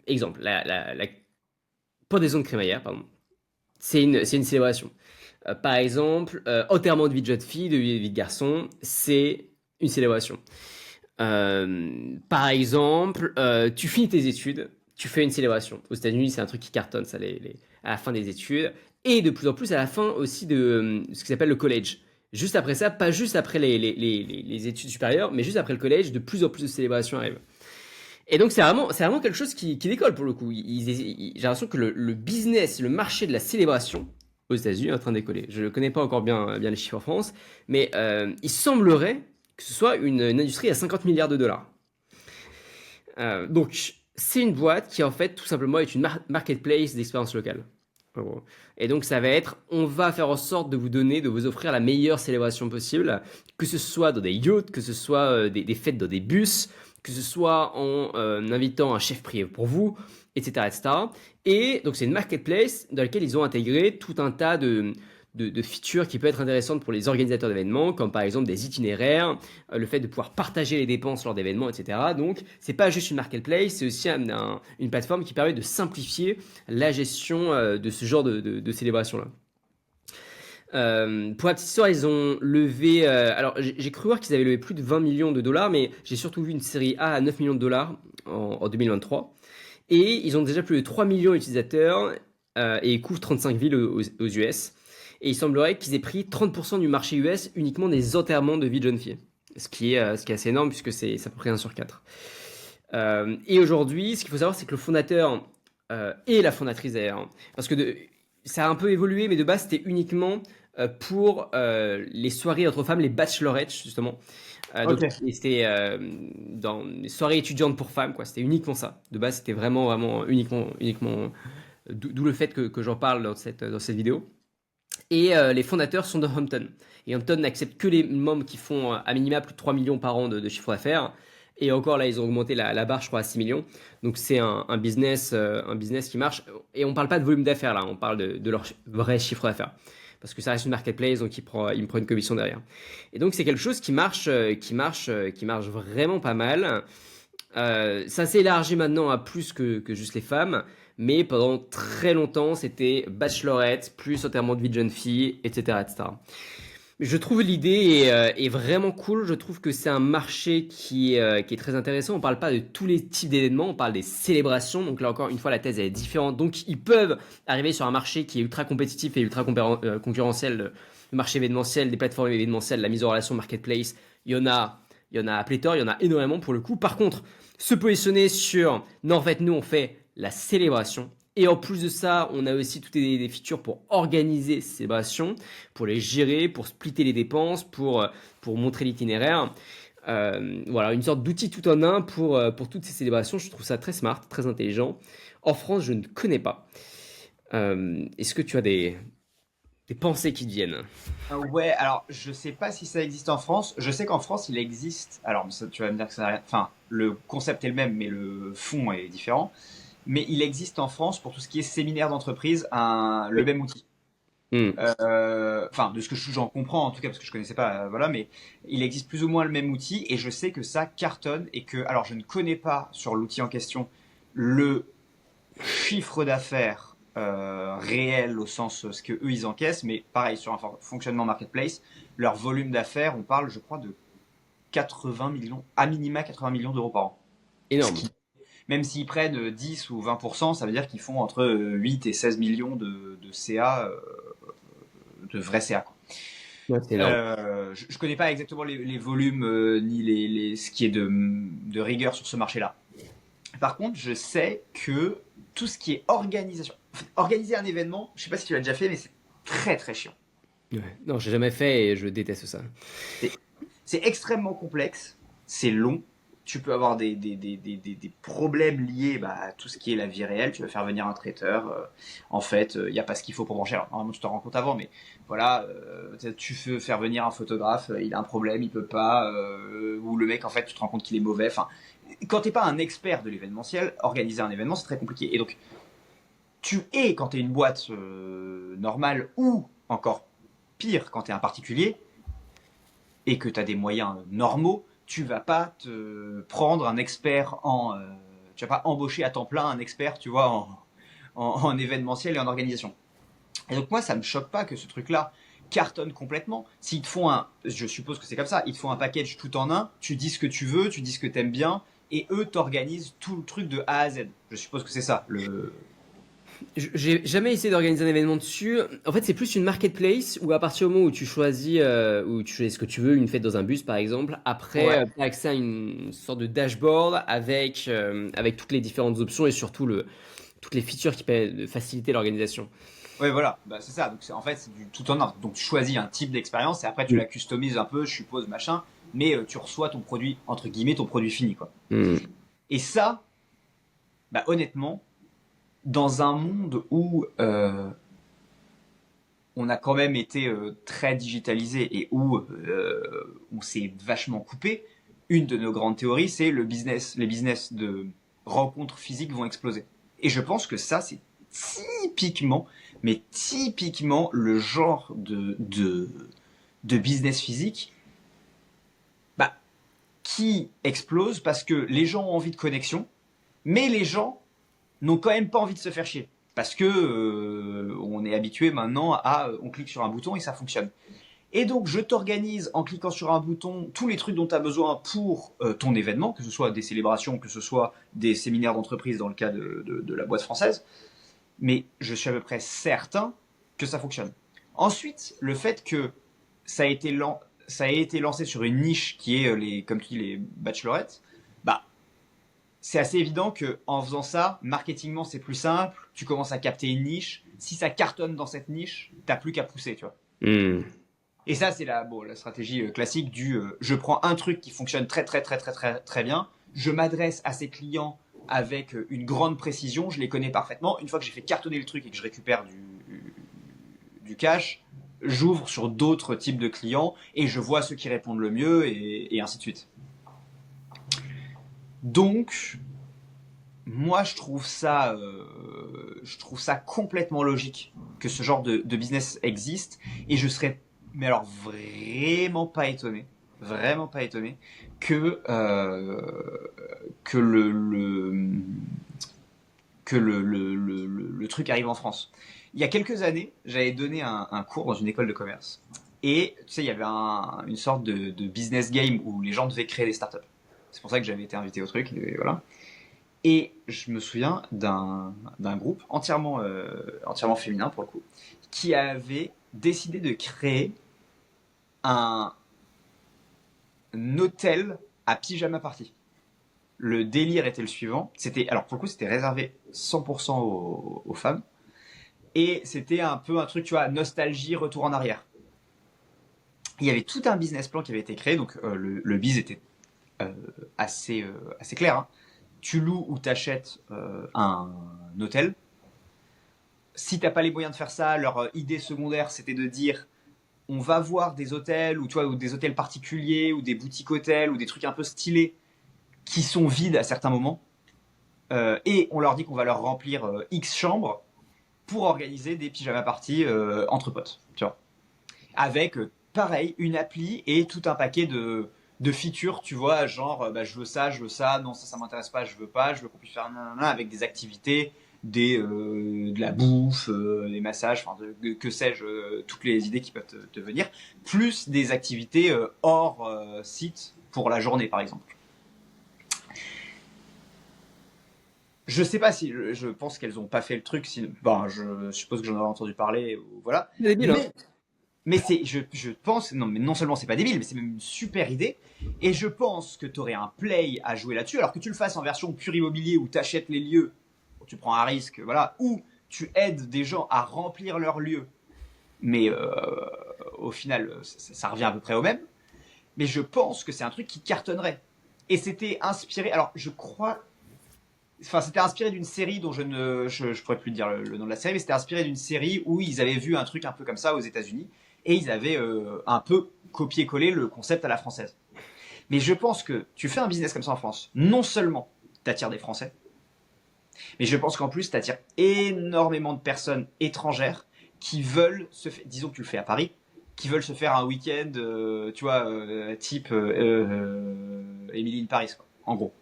exemple, la pendaison de crémaillère, pardon. C'est une célébration. Par exemple, enterrement de vie de jeune fille, de vie de garçon, c'est une célébration. Par exemple, tu finis tes études, tu fais une célébration. Aux États-Unis, c'est un truc qui cartonne, ça, à la fin des études. Et de plus en plus à la fin aussi de ce qui s'appelle le college. Juste après ça, pas juste après les études supérieures, mais juste après le collège, de plus en plus de célébrations arrivent. Et donc c'est vraiment quelque chose qui décolle pour le coup. J'ai l'impression que le business, le marché de la célébration aux États-Unis est en train de décoller. Je ne connais pas encore bien les chiffres en France, mais il semblerait que ce soit une industrie à 50 milliards de dollars. Donc c'est une boîte qui en fait tout simplement est une marketplace d'expérience locale. En gros. Et donc ça va être, on va faire en sorte de vous offrir la meilleure célébration possible, que ce soit dans des yachts, que ce soit des fêtes dans des bus, que ce soit en invitant un chef privé pour vous, etc., etc. Et donc c'est une marketplace dans laquelle ils ont intégré tout un tas de features qui peuvent être intéressantes pour les organisateurs d'événements, comme par exemple des itinéraires, le fait de pouvoir partager les dépenses lors d'événements, etc. Donc c'est pas juste une marketplace, c'est aussi une plateforme qui permet de simplifier la gestion de ce genre de célébration-là. Pour la petite histoire, ils ont levé. Alors, j'ai cru voir qu'ils avaient levé plus de 20 millions de dollars, mais j'ai surtout vu une série A à 9 millions de dollars en 2023. Et ils ont déjà plus de 3 millions d'utilisateurs et ils couvrent 35 villes aux US. Et il semblerait qu'ils aient pris 30% du marché US uniquement des enterrements de vie de jeunes filles. Ce qui est assez énorme puisque c'est à peu près 1 sur 4. Et aujourd'hui, ce qu'il faut savoir, c'est que le fondateur et la fondatrice d'ailleurs, parce que ça a un peu évolué, mais de base, c'était uniquement pour les soirées entre femmes, les bachelorettes, justement. Donc, Ok. et c'était dans les soirées étudiantes pour femmes, quoi. C'était uniquement ça. De base, c'était vraiment, vraiment uniquement. D'où le fait que j'en parle dans cette vidéo. Et les fondateurs sont de Hampton. Et Hampton n'accepte que les membres qui font à minima plus de 3 millions par an de chiffre d'affaires. Et encore là, ils ont augmenté la barre, je crois, à 6 millions. Donc c'est un business qui marche. Et on ne parle pas de volume d'affaires là, on parle de leur vrai chiffre d'affaires. Parce que ça reste une marketplace, donc il me prend une commission derrière. Et donc c'est quelque chose qui marche vraiment pas mal. Ça s'est élargi maintenant à plus que juste les femmes. Mais pendant très longtemps, c'était bachelorette, plus enterrement de vie de jeune fille, etc., etc. Je trouve l'idée est vraiment cool. Je trouve que c'est un marché qui est très intéressant. On parle pas de tous les types d'événements, on parle des célébrations. Donc là encore une fois, la thèse elle est différente. Donc ils peuvent arriver sur un marché qui est ultra compétitif et ultra concurrentiel, le marché événementiel, des plateformes événementielles, la mise en relation marketplace. Il y en a à pléthore, il y en a énormément pour le coup. Par contre, se positionner sur non, en fait, nous on fait la célébration. Et en plus de ça, on a aussi toutes des features pour organiser ces célébrations, pour les gérer, pour splitter les dépenses, pour montrer l'itinéraire. Voilà, une sorte d'outil tout en un pour toutes ces célébrations. Je trouve ça très smart, très intelligent. En France, je ne connais pas. Est-ce que tu as des des pensées qui te viennent. Ouais, alors je sais pas si ça existe en France. Je sais qu'en France il existe. Alors tu vas me dire que ça n'a rien. Enfin, le concept est le même, mais le fond est différent. Mais il existe en France pour tout ce qui est séminaire d'entreprise le Oui. même outil. Hmm. Enfin, de ce que j'en comprends en tout cas, parce que je connaissais pas, voilà, mais il existe plus ou moins le même outil et je sais que ça cartonne et que, alors je ne connais pas sur l'outil en question le chiffre d'affaires réel au sens ce que eux ils encaissent, mais pareil sur un fonctionnement marketplace, leur volume d'affaires, on parle, je crois, de 80 millions, à minima 80 millions d'euros par an. Ce Énorme. qui, même s'ils prennent 10 ou 20%, ça veut dire qu'ils font entre 8 et 16 millions de CA, de vrais CA. Ouais, c'est énorme. Je connais pas exactement les volumes ni ce qui est de rigueur sur ce marché-là. Par contre, je sais que tout ce qui est organisation, en fait, organiser un événement, je sais pas si tu l'as déjà fait, mais c'est très très chiant. Ouais. Non, j'ai jamais fait et je déteste ça. C'est c'est extrêmement complexe, c'est long. Tu peux avoir des problèmes liés bah, à tout ce qui est la vie réelle. Tu vas faire venir un traiteur. En fait, il n'y a pas ce qu'il faut pour manger. Alors, normalement, tu t'en rends compte avant, mais voilà, tu veux faire venir un photographe, il a un problème, il peut pas. Ou le mec, en fait, tu te rends compte qu'il est mauvais. Enfin, quand t'es pas un expert de l'événementiel, organiser un événement, c'est très compliqué. Et donc, quand t'es une boîte normale ou encore pire, quand t'es un particulier, et que tu as des moyens normaux, tu vas pas te prendre un expert tu vas pas embaucher à temps plein un expert, tu vois, en événementiel et en organisation. Et donc moi, ça me choque pas que ce truc-là cartonne complètement. S'ils te font je suppose que c'est comme ça, ils te font un package tout en un, tu dis ce que tu veux, tu dis ce que t'aimes bien, et eux t'organisent tout le truc de A à Z. Je suppose que c'est ça. J'ai jamais essayé d'organiser un événement dessus. En fait, c'est plus une marketplace où à partir du moment où tu choisis ce que tu veux, une fête dans un bus par exemple, Ouais. après, tu as accès à une sorte de dashboard avec toutes les différentes options et surtout toutes les features qui permettent de faciliter l'organisation. Ouais, voilà, bah, c'est ça. Donc, en fait, c'est du tout en un. Donc, tu choisis un type d'expérience et après, tu Mm. la customises un peu, je suppose, machin. Mais tu reçois ton produit, entre guillemets, ton produit fini, quoi. Mm. Et ça, bah, honnêtement, dans un monde où on a quand même été très digitalisé et où on s'est vachement coupé, une de nos grandes théories, c'est les business de rencontres physiques vont exploser. Et je pense que ça, c'est typiquement, mais typiquement le genre de business physique bah, qui explose parce que les gens ont envie de connexion, mais les gens n'ont quand même pas envie de se faire chier. Parce que on est habitué maintenant on clique sur un bouton et ça fonctionne. Et donc je t'organise en cliquant sur un bouton tous les trucs dont tu as besoin pour ton événement, que ce soit des célébrations, que ce soit des séminaires d'entreprise dans le cas de la boîte française. Mais je suis à peu près certain que ça fonctionne. Ensuite, le fait que ça a été, ça a été lancé sur une niche qui est comme tu dis, les bachelorettes, bah c'est assez évident que en faisant ça, marketingement c'est plus simple, tu commences à capter une niche. Si ça cartonne dans cette niche, t'as plus qu'à pousser, tu vois. Mm. Et ça c'est la stratégie classique du je prends un truc qui fonctionne très très très très très très bien, je m'adresse à ces clients avec une grande précision, je les connais parfaitement. Une fois que j'ai fait cartonner le truc et que je récupère du cash, j'ouvre sur d'autres types de clients et je vois ceux qui répondent le mieux et ainsi de suite. Donc, moi, je trouve ça complètement logique que ce genre de business existe et je serais, mais alors vraiment pas étonné que le truc arrive en France. Il y a quelques années, j'avais donné un cours dans une école de commerce et tu sais, il y avait une sorte de business game où les gens devaient créer des startups. C'est pour ça que j'avais été invité au truc et voilà. Et je me souviens d'un groupe entièrement féminin pour le coup, qui avait décidé de créer un hôtel à pyjama party. Le délire était le suivant. Alors pour le coup, c'était réservé 100% aux femmes. Et c'était un peu un truc, tu vois, nostalgie, retour en arrière. Il y avait tout un business plan qui avait été créé, donc le biz était euh, assez clair, hein. Tu loues ou t'achètes un hôtel, si t'as pas les moyens de faire ça, leur idée secondaire, c'était de dire on va voir des hôtels ou, tu vois, ou des hôtels particuliers ou des boutiques hôtels ou des trucs un peu stylés qui sont vides à certains moments. Et on leur dit qu'on va leur remplir X chambres pour organiser des pyjama parties entre potes, tu vois. Avec, pareil, une appli et tout un paquet de features, tu vois, genre, bah, je veux ça, non, ça m'intéresse pas, je veux qu'on puisse faire nanana, avec des activités, de la bouffe, des massages, enfin, que sais-je, toutes les idées qui peuvent te venir, plus des activités hors site pour la journée, par exemple. Je sais pas si, je pense qu'elles ont pas fait le truc, si, ben, je suppose que j'en aurais entendu parler, ou voilà. C'est débile, hein. Mais je pense, non, mais non seulement c'est pas débile, mais c'est même une super idée. Et je pense que tu aurais un play à jouer là-dessus, alors que tu le fasses en version pure immobilier où tu achètes les lieux, tu prends un risque, voilà, ou tu aides des gens à remplir leurs lieux. Mais au final, ça revient à peu près au même. Mais je pense que c'est un truc qui cartonnerait. Et c'était inspiré, alors je crois, enfin c'était inspiré d'une série dont je pourrais plus te dire le nom de la série, mais c'était inspiré d'une série où ils avaient vu un truc un peu comme ça aux États-Unis et ils avaient un peu copié-collé le concept à la française. Mais je pense que tu fais un business comme ça en France, non seulement t'attires des Français, mais je pense qu'en plus t'attires énormément de personnes étrangères qui veulent disons que tu le fais à Paris, qui veulent se faire un week-end, tu vois, type Emily in Paris, quoi, en gros.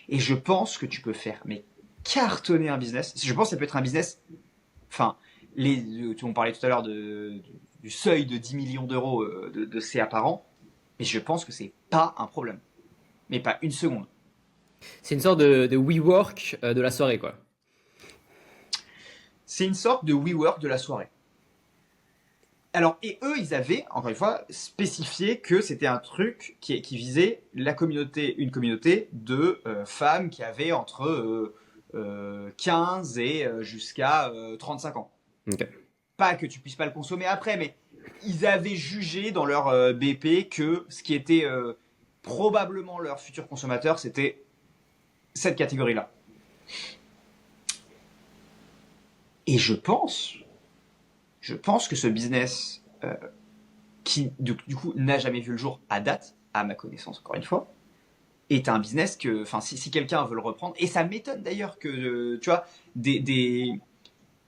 Et je pense que tu peux faire, mais cartonner un business. Je pense que ça peut être un business. Enfin, on parlait tout à l'heure du seuil de 10 millions d'euros de CA par an, mais je pense que c'est pas un problème. Mais pas une seconde. C'est une sorte de WeWork de la soirée, quoi. C'est une sorte de WeWork de la soirée. Alors, et eux, ils avaient, encore une fois, spécifié que c'était un truc qui visait une communauté de femmes qui avaient entre 15 et jusqu'à 35 ans. Ok. Pas que tu puisses pas le consommer après, mais ils avaient jugé dans leur BP que ce qui était probablement leur futur consommateur, c'était cette catégorie-là. Et je pense que ce business, qui du coup n'a jamais vu le jour à date, à ma connaissance encore une fois, est un business que, enfin, si quelqu'un veut le reprendre, et ça m'étonne d'ailleurs que, tu vois,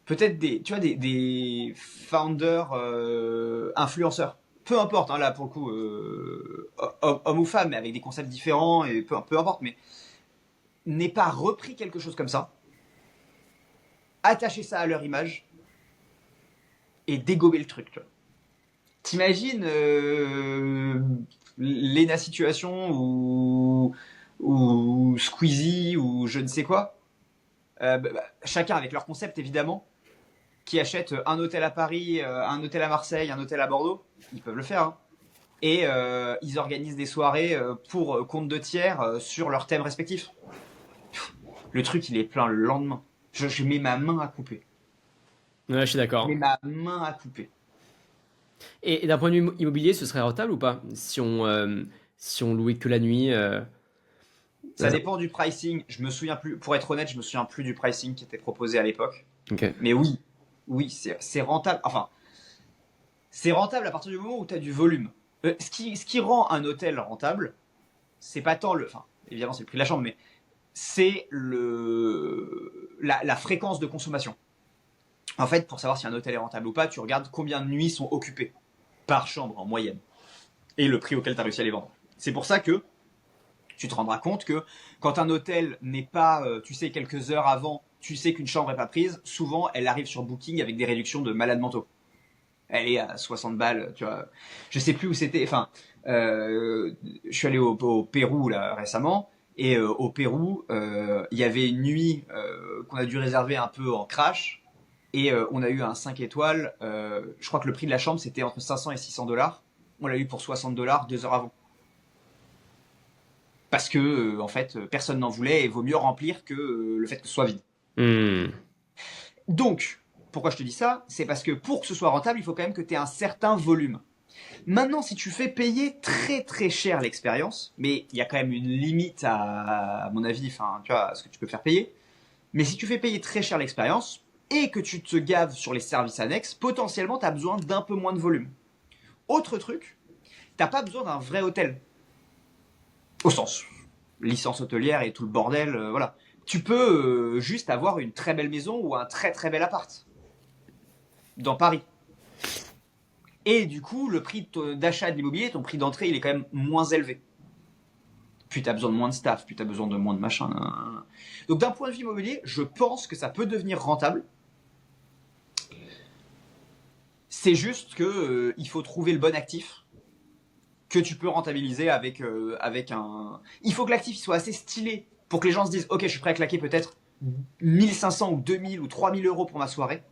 peut-être tu vois, des founders influenceurs, peu importe, hein, là pour le coup, homme ou femme, mais avec des concepts différents, et peu importe, mais n'aient pas repris quelque chose comme ça, attaché ça à leur image, et dégommer le truc, tu vois. T'imagines Lena Situation ou Squeezie ou je ne sais quoi, chacun avec leur concept évidemment, qui achètent un hôtel à Paris, un hôtel à Marseille, un hôtel à Bordeaux, ils peuvent le faire. Hein. Et ils organisent des soirées pour compte de tiers sur leurs thèmes respectifs. Le truc, il est plein le lendemain. Je mets ma main à couper. Ouais, je suis Je mets d'accord. ma main à couper. Et d'un point de vue immobilier, ce serait rentable ou pas si on louait que la nuit Ça dépend du pricing. Je me souviens plus, pour être honnête, je me souviens plus du pricing qui était proposé à l'époque. Ok. Mais oui, c'est rentable. Enfin, c'est rentable à partir du moment où tu as du volume. Ce qui rend un hôtel rentable, c'est pas tant le. Enfin, évidemment, c'est le prix de la chambre, mais c'est la fréquence de consommation. En fait, pour savoir si un hôtel est rentable ou pas, tu regardes combien de nuits sont occupées par chambre en moyenne et le prix auquel tu as réussi à les vendre. C'est pour ça que tu te rendras compte que quand un hôtel n'est pas, tu sais, quelques heures avant, tu sais qu'une chambre est pas prise, souvent elle arrive sur Booking avec des réductions de malades mentaux. Elle est à 60 balles, tu vois. Je sais plus où c'était. Enfin, je suis allé au Pérou là récemment. Et au Pérou, il y avait une nuit qu'on a dû réserver un peu en crash. Et on a eu un 5 étoiles. Je crois que le prix de la chambre, c'était entre 500 et 600 dollars. On l'a eu pour 60 dollars 2 heures avant. Parce que, en fait, personne n'en voulait et vaut mieux remplir que le fait que ce soit vide. Hmm. Donc, pourquoi je te dis ça? C'est parce que pour que ce soit rentable, il faut quand même que tu aies un certain volume. Maintenant, si tu fais payer très très cher l'expérience, mais il y a quand même une limite à mon avis, enfin, tu vois, à ce que tu peux faire payer. Mais si tu fais payer très cher l'expérience, et que tu te gaves sur les services annexes, potentiellement, tu as besoin d'un peu moins de volume. Autre truc, t'as pas besoin d'un vrai hôtel. Au sens licence hôtelière et tout le bordel, voilà. Tu peux juste avoir une très belle maison ou un très très bel appart dans Paris. Et du coup, le prix d'achat de l'immobilier, ton prix d'entrée, il est quand même moins élevé. Puis tu as besoin de moins de staff, puis tu as besoin de moins de machin. Donc d'un point de vue immobilier, je pense que ça peut devenir rentable. C'est juste que il faut trouver le bon actif que tu peux rentabiliser avec un. Il faut que l'actif soit assez stylé pour que les gens se disent ok, je suis prêt à claquer peut-être 1500 ou 2000 ou 3000 euros pour ma soirée.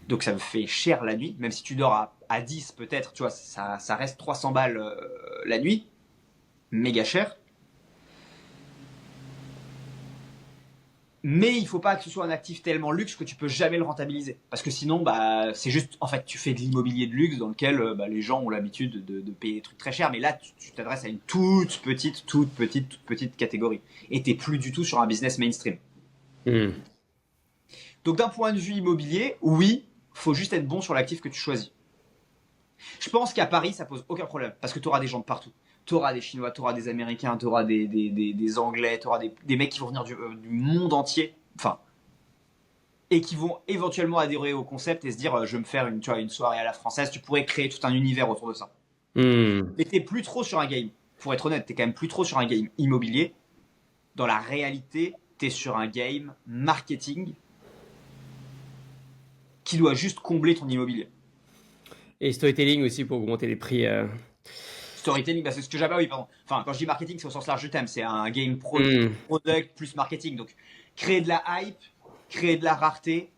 Donc ça me fait cher la nuit, même si tu dors à 10 peut-être, tu vois, ça reste 300 balles la nuit, méga cher. Mais il faut pas que ce soit un actif tellement luxe que tu peux jamais le rentabiliser. Parce que sinon, bah, c'est juste, en fait, tu fais de l'immobilier de luxe dans lequel bah, les gens ont l'habitude de payer des trucs très chers. Mais là, tu t'adresses à une toute petite catégorie. Et t'es plus du tout sur un business mainstream. Hmm. Donc d'un point de vue immobilier, oui, faut juste être bon sur l'actif que tu choisis. Je pense qu'à Paris, ça pose aucun problème. Parce que tu auras des gens de partout. Tu auras des Chinois, tu auras des Américains, tu auras des Anglais, tu auras des mecs qui vont venir du monde entier. Enfin, et qui vont éventuellement adhérer au concept et se dire je vais me faire tu vois, une soirée à la française. Tu pourrais créer tout un univers autour de ça. Hmm. Mais t'es plus trop sur un game. Pour être honnête, t'es quand même plus trop sur un game immobilier. Dans la réalité, t'es sur un game marketing qui doit juste combler ton immobilier. Et storytelling aussi pour augmenter les prix. Storytelling, bah c'est ce que j'avais, oui, pardon. Enfin, quand je dis marketing, c'est au sens large du thème. C'est un game Hmm. product plus marketing. Donc, créer de la hype, créer de la rareté,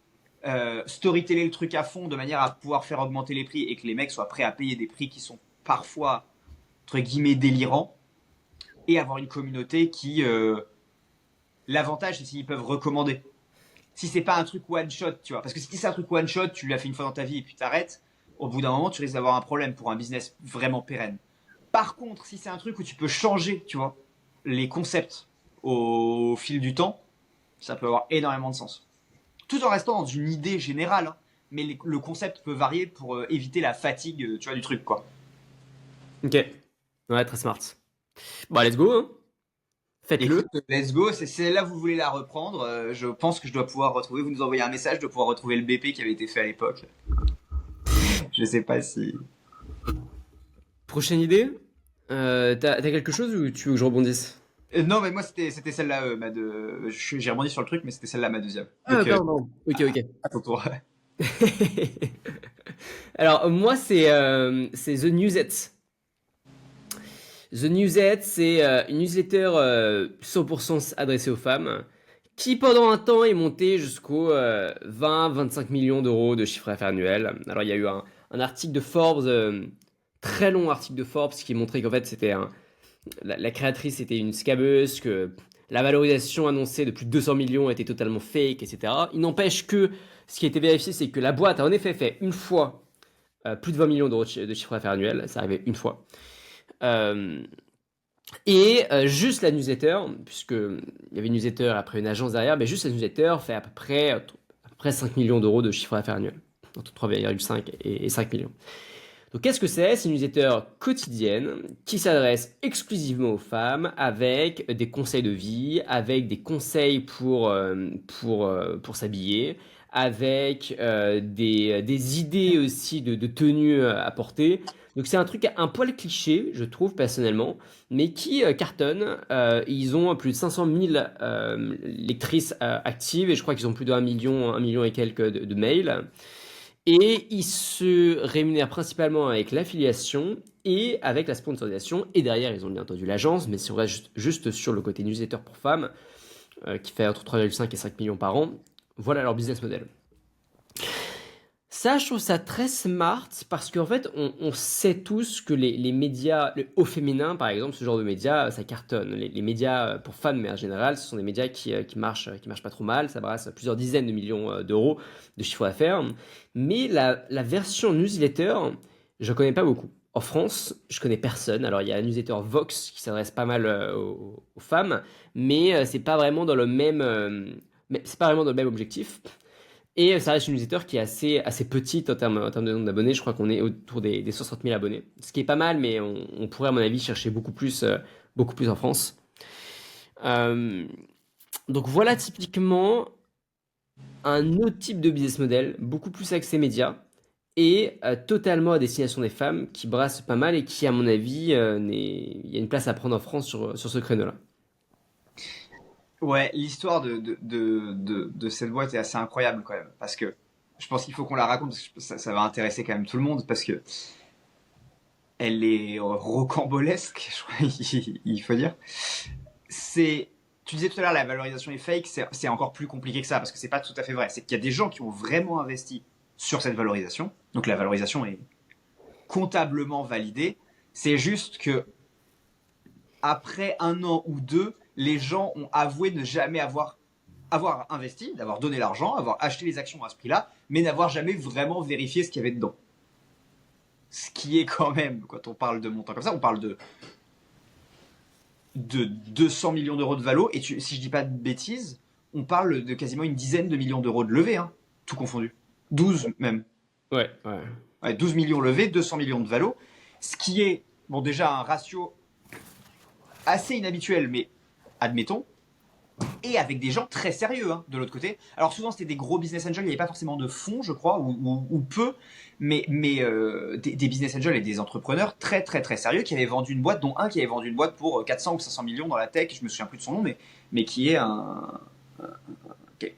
storyteller le truc à fond de manière à pouvoir faire augmenter les prix et que les mecs soient prêts à payer des prix qui sont parfois, entre guillemets, délirants. Et avoir une communauté qui. L'avantage, c'est s'ils peuvent recommander. Si c'est pas un truc one shot, tu vois. Parce que si c'est un truc one shot, tu l'as fait une fois dans ta vie et puis t'arrêtes, au bout d'un moment, tu risques d'avoir un problème pour un business vraiment pérenne. Par contre, si c'est un truc où tu peux changer, tu vois, les concepts au fil du temps, ça peut avoir énormément de sens. Tout en restant dans une idée générale, hein, mais le concept peut varier pour éviter la fatigue, tu vois, du truc, quoi. Ok. Ouais, très smart. Bon, let's go, hein. Faites-le. Écoute, let's go. C'est celle-là, vous voulez la reprendre. Je pense que je dois pouvoir retrouver. Vous nous envoyez un message, je dois pouvoir retrouver le BP qui avait été fait à l'époque. Je sais pas si. Prochaine idée? T'as quelque chose ou tu veux que je rebondisse? Non, mais moi, c'était celle-là, j'ai rebondi sur le truc, mais c'était celle-là, ma deuxième. Ah, Donc, pardon. Ok, ok. à ton tour. Alors, moi, c'est The Newsette. The Newsette, c'est une newsletter 100% adressée aux femmes qui, pendant un temps, est montée jusqu'aux 20-25 millions d'euros de chiffre d'affaires annuel. Alors, il y a eu un article de Forbes, très long article de Forbes, qui montrait qu'en fait, la créatrice était une scameuse, que la valorisation annoncée de plus de 200 millions était totalement fake, etc. Il n'empêche que ce qui a été vérifié, c'est que la boîte a en effet fait une fois plus de 20 millions d'euros de chiffre d'affaires annuel. Ça arrivait une fois. Euh, juste la newsletter, puisqu'il y avait une newsletter après une agence derrière, mais juste la newsletter fait à peu près 5 millions d'euros de chiffre d'affaires annuel, entre 3,5 et 5 millions. Donc qu'est-ce que c'est? C'est une newsletter quotidienne qui s'adresse exclusivement aux femmes avec des conseils de vie, avec des conseils pour s'habiller, avec des idées aussi de tenues à porter. Donc c'est un truc un poil cliché, je trouve personnellement, mais qui cartonne. Ils ont plus de 500 000 lectrices actives et je crois qu'ils ont plus un million et quelques de mails. Et ils se rémunèrent principalement avec l'affiliation et avec la sponsorisation. Et derrière, ils ont bien entendu l'agence, mais si on reste juste sur le côté newsletter pour femmes, qui fait entre 3,5 et 5 millions par an, voilà leur business model. Ça, je trouve ça très smart parce qu'en fait, on sait tous que les médias, au féminin par exemple, ce genre de médias, ça cartonne. Les médias pour femmes, mais en général, ce sont des médias qui marchent pas trop mal. Ça brasse plusieurs dizaines de millions d'euros de chiffre d'affaires. Mais la version newsletter, je ne connais pas beaucoup. En France, je connais personne. Alors, il y a la newsletter Vox qui s'adresse pas mal aux femmes, mais c'est pas vraiment dans le même mais c'est pas vraiment dans le même objectif. Et ça reste une newsletter qui est assez petite en termes de nombre d'abonnés. Je crois qu'on est autour des 60 000 abonnés. Ce qui est pas mal, mais on pourrait, à mon avis, chercher beaucoup plus en France. Euh, donc voilà typiquement un autre type de business model, beaucoup plus axé média, et totalement à destination des femmes, qui brasse pas mal et qui, à mon avis, il y a une place à prendre en France sur ce créneau-là. Ouais, l'histoire de cette boîte est assez incroyable quand même, parce que je pense qu'il faut qu'on la raconte, parce que ça va intéresser quand même tout le monde, parce que elle est rocambolesque, je crois, il faut dire. C'est, tu disais tout à l'heure, la valorisation est fake, c'est encore plus compliqué que ça, parce que c'est pas tout à fait vrai. C'est qu'il y a des gens qui ont vraiment investi sur cette valorisation, donc la valorisation est comptablement validée. C'est juste que après un an ou deux, les gens ont avoué ne jamais avoir investi, d'avoir donné l'argent, avoir acheté les actions à ce prix-là, mais n'avoir jamais vraiment vérifié ce qu'il y avait dedans. Ce qui est quand même, quand on parle de montants comme ça, on parle de 200 millions d'euros de valo, et si je dis pas de bêtises, on parle de quasiment une dizaine de millions d'euros de levée, hein, tout confondu. 12 même. Ouais, ouais. Ouais, 12 millions levés, 200 millions de valo, ce qui est, bon, déjà un ratio assez inhabituel, mais admettons, et avec des gens très sérieux, hein, de l'autre côté. Alors souvent c'était des gros business angels, il n'y avait pas forcément de fonds, je crois, ou peu, mais des business angels et des entrepreneurs très très très sérieux qui avaient vendu une boîte, dont un qui avait vendu une boîte pour 400 ou 500 millions dans la tech, je me souviens plus de son nom, mais qui est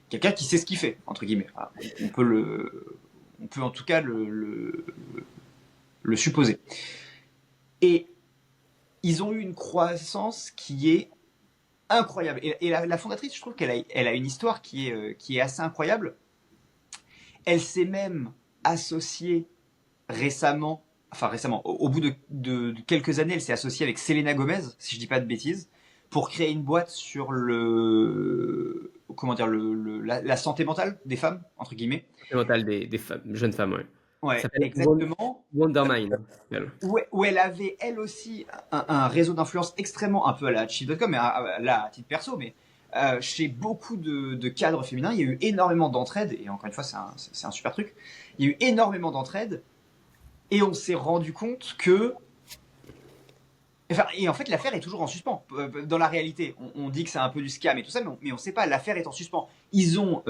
quelqu'un qui sait ce qu'il fait, entre guillemets. Voilà. On peut en tout cas le supposer. Et ils ont eu une croissance qui est incroyable. Et la fondatrice, je trouve elle a une histoire qui est assez incroyable. Elle s'est même associée récemment, enfin récemment, au bout de quelques années, elle s'est associée avec Selena Gomez, si je dis pas de bêtises, pour créer une boîte sur comment dire, la santé mentale des femmes, entre guillemets. Le mental des femmes, jeunes femmes, ouais. Ça Ouais, s'appelle exactement. Wondermind. Elle. Où elle avait elle aussi un réseau d'influence extrêmement, un peu à la chief.com, mais là à titre perso, mais chez beaucoup de cadres féminins, il y a eu énormément d'entraide, et encore une fois c'est un super truc, il y a eu énormément d'entraide, et on s'est rendu compte que, enfin, et en fait l'affaire est toujours en suspens. Dans la réalité, on dit que c'est un peu du scam et tout ça, mais on sait pas, l'affaire est en suspens. Ils ont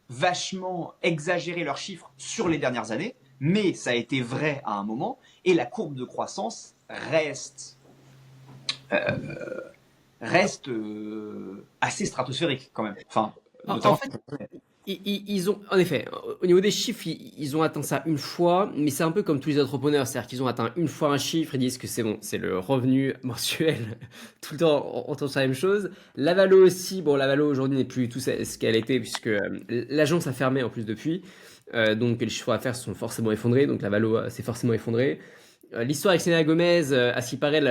vachement exagéré leurs chiffres sur les dernières années, mais ça a été vrai à un moment, et la courbe de croissance reste assez stratosphérique quand même. Enfin, En notamment. fait, ils ont, en effet, au niveau des chiffres, ils ont atteint ça une fois, mais c'est un peu comme tous les entrepreneurs, c'est-à-dire qu'ils ont atteint une fois un chiffre, ils disent que c'est bon, c'est le revenu mensuel, tout le temps on entend la même chose. La Valo aussi, bon, la Valo aujourd'hui n'est plus tout ce qu'elle était, puisque l'agence a fermé en plus depuis, donc les chiffres d'affaires sont forcément effondrés, donc la Valo s'est forcément effondrée. L'histoire avec Selena Gomez, à ce qui paraît,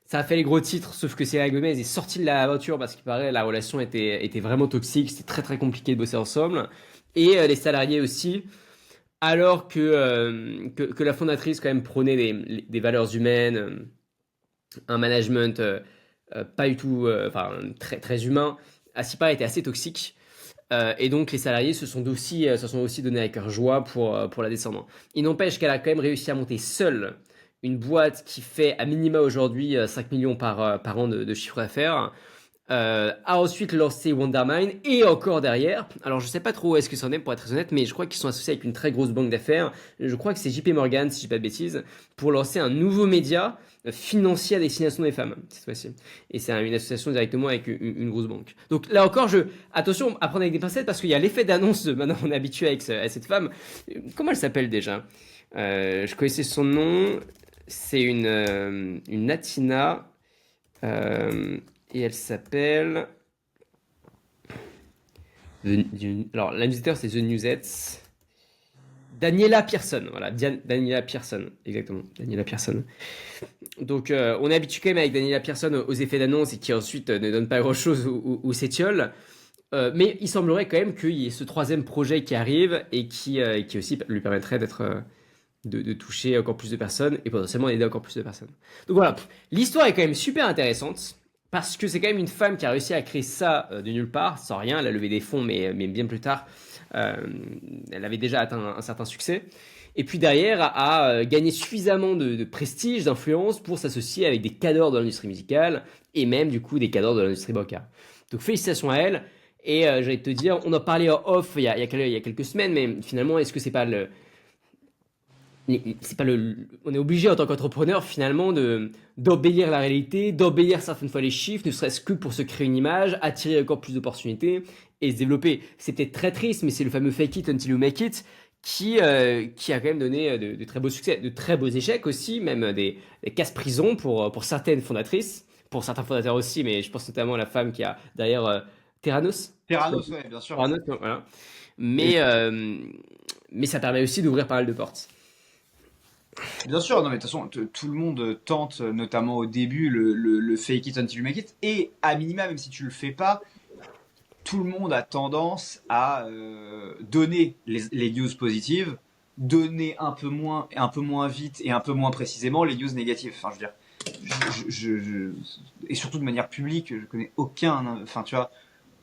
ça a fait les gros titres, sauf que Selena Gomez est sortie de la voiture parce qu'il paraît la relation était vraiment toxique, c'était très très compliqué de bosser ensemble. Et les salariés aussi, alors que la fondatrice quand même prônait des valeurs humaines, un management pas du tout, enfin très, très humain, à ce qui paraît était assez toxique. Et donc les salariés se sont aussi donnés à cœur joie pour la descendre. Il n'empêche qu'elle a quand même réussi à monter seule une boîte qui fait à minima aujourd'hui 5 millions par an de chiffre d'affaires, a ensuite lancé Wondermine et encore derrière. Alors je sais pas trop où est-ce que ça en est pour être très honnête, mais je crois qu'ils sont associés avec une très grosse banque d'affaires. Je crois que c'est JP Morgan, si je dis pas de bêtises, pour lancer un nouveau média financier à destination des femmes cette fois-ci. Et c'est une association directement avec une grosse banque. Donc là encore, attention à prendre avec des pincettes parce qu'il y a l'effet d'annonce de maintenant on est habitué avec cette femme. Comment elle s'appelle déjà? Je connaissais son nom. C'est une Latina. Et elle s'appelle. Alors, la newsletter, c'est The Newsets. Daniela Pearson. Voilà, Daniela Pearson. Exactement, Daniela Pearson. Donc, on est habitué quand même avec Daniela Pearson aux effets d'annonce et qui ensuite ne donne pas grand-chose ou s'étiole. Mais il semblerait quand même qu'il y ait ce troisième projet qui arrive et qui aussi lui permettrait de toucher encore plus de personnes et potentiellement d'aider encore plus de personnes. Donc voilà, l'histoire est quand même super intéressante. Parce que c'est quand même une femme qui a réussi à créer ça de nulle part, sans rien. Elle a levé des fonds, mais bien plus tard, euh, elle avait déjà atteint un certain succès. Et puis derrière, a gagné suffisamment de prestige, d'influence pour s'associer avec des cadors de l'industrie musicale et même du coup des cadors de l'industrie bancaire. Donc félicitations à elle. Et j'allais te dire, on en parlait en off il y a quelques semaines, mais finalement, est-ce que c'est pas on est obligé en tant qu'entrepreneur finalement d'obéir à la réalité, d'obéir certaines fois les chiffres, ne serait-ce que pour se créer une image, attirer encore plus d'opportunités et se développer. C'est peut-être très triste, mais c'est le fameux fake it until you make it qui a quand même donné de très beaux succès, de très beaux échecs aussi, même des casse-prison pour certaines fondatrices, pour certains fondateurs aussi, mais je pense notamment à la femme qui a derrière Theranos. Theranos, ouais, bien sûr. Theranos, voilà. Mais, euh, mais ça permet aussi d'ouvrir pas mal de portes. Bien sûr, non mais de toute façon, tout le monde tente, notamment au début, le fake it until you make it. Et à minima, même si tu le fais pas, tout le monde a tendance à donner les news positives, donner un peu moins vite et un peu moins précisément les news négatives. Enfin, je veux dire, et surtout de manière publique, je connais enfin tu vois,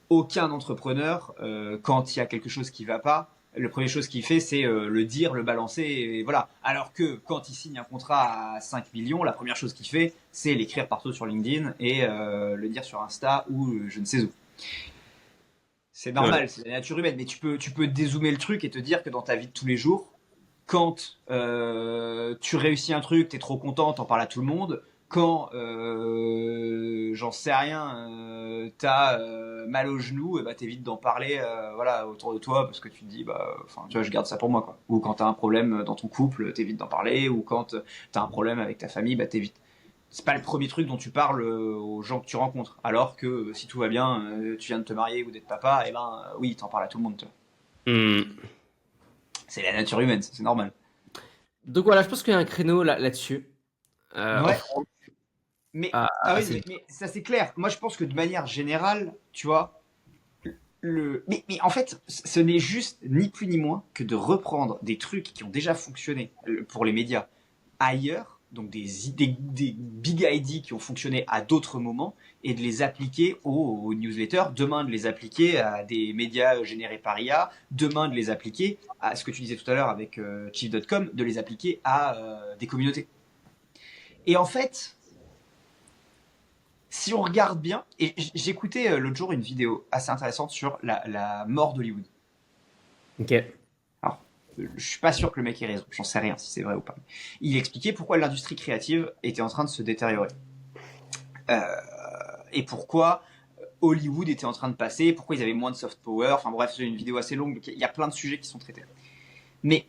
aucun entrepreneur quand il y a quelque chose qui va pas. Le première chose qu'il fait, c'est le dire, le balancer, et voilà. Alors que quand il signe un contrat à 5 millions, la première chose qu'il fait, c'est l'écrire partout sur LinkedIn et le dire sur Insta ou je ne sais où. C'est Ouais. normal, c'est la nature humaine, mais tu peux dézoomer le truc et te dire que dans ta vie de tous les jours, quand tu réussis un truc, t'es trop content, t'en parles à tout le monde. Quand, j'en sais rien, t'as mal au genou, et bah t'évites d'en parler, voilà, autour de toi parce que tu te dis, bah, enfin, tu vois, je garde ça pour moi, quoi. Ou quand t'as un problème dans ton couple, t'évites d'en parler. Ou quand t'as un problème avec ta famille, bah t'évites. C'est pas le premier truc dont tu parles aux gens que tu rencontres. Alors que si tout va bien, tu viens de te marier ou d'être papa, et ben oui, t'en parles à tout le monde. Tu vois. Hmm. C'est la nature humaine, c'est normal. Donc voilà, je pense qu'il y a un créneau là-dessus. En Ouais, France, mais ah oui, c'est mais ça c'est clair. Moi, je pense que de manière générale, tu vois, mais en fait, ce n'est juste ni plus ni moins que de reprendre des trucs qui ont déjà fonctionné pour les médias ailleurs, donc des big ID qui ont fonctionné à d'autres moments, et de les appliquer aux newsletters, demain de les appliquer à des médias générés par IA, demain de les appliquer à ce que tu disais tout à l'heure avec Chief.com, de les appliquer à des communautés. Et en fait, si on regarde bien, et j'écoutais l'autre jour une vidéo assez intéressante sur la mort d'Hollywood. ok. Alors, je suis pas sûr que le mec ait raison, j'en sais rien si c'est vrai ou pas. Il expliquait pourquoi l'industrie créative était en train de se détériorer. Euh, et pourquoi Hollywood était en train de passer, pourquoi ils avaient moins de soft power, enfin bref, c'est une vidéo assez longue, donc il y a plein de sujets qui sont traités. Mais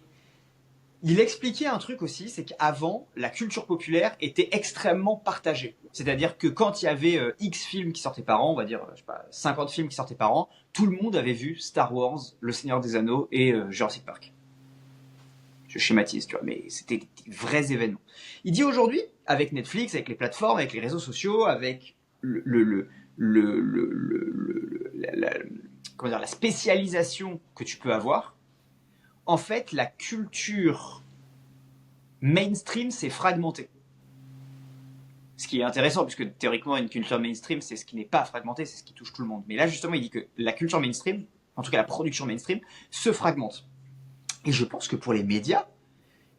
il expliquait un truc aussi, c'est qu'avant, la culture populaire était extrêmement partagée. C'est-à-dire que quand il y avait X films qui sortaient par an, on va dire, je sais pas, 50 films qui sortaient par an, tout le monde avait vu Star Wars, Le Seigneur des Anneaux et Jurassic Park. Je schématise, tu vois, mais c'était des vrais événements. Il dit aujourd'hui, avec Netflix, avec les plateformes, avec les réseaux sociaux, avec comment dire, la spécialisation que tu peux avoir, en fait, la culture mainstream s'est fragmentée. Ce qui est intéressant, puisque théoriquement, une culture mainstream, c'est ce qui n'est pas fragmenté, c'est ce qui touche tout le monde. Mais là, justement, il dit que la culture mainstream, en tout cas la production mainstream, se fragmente. Et je pense que pour les médias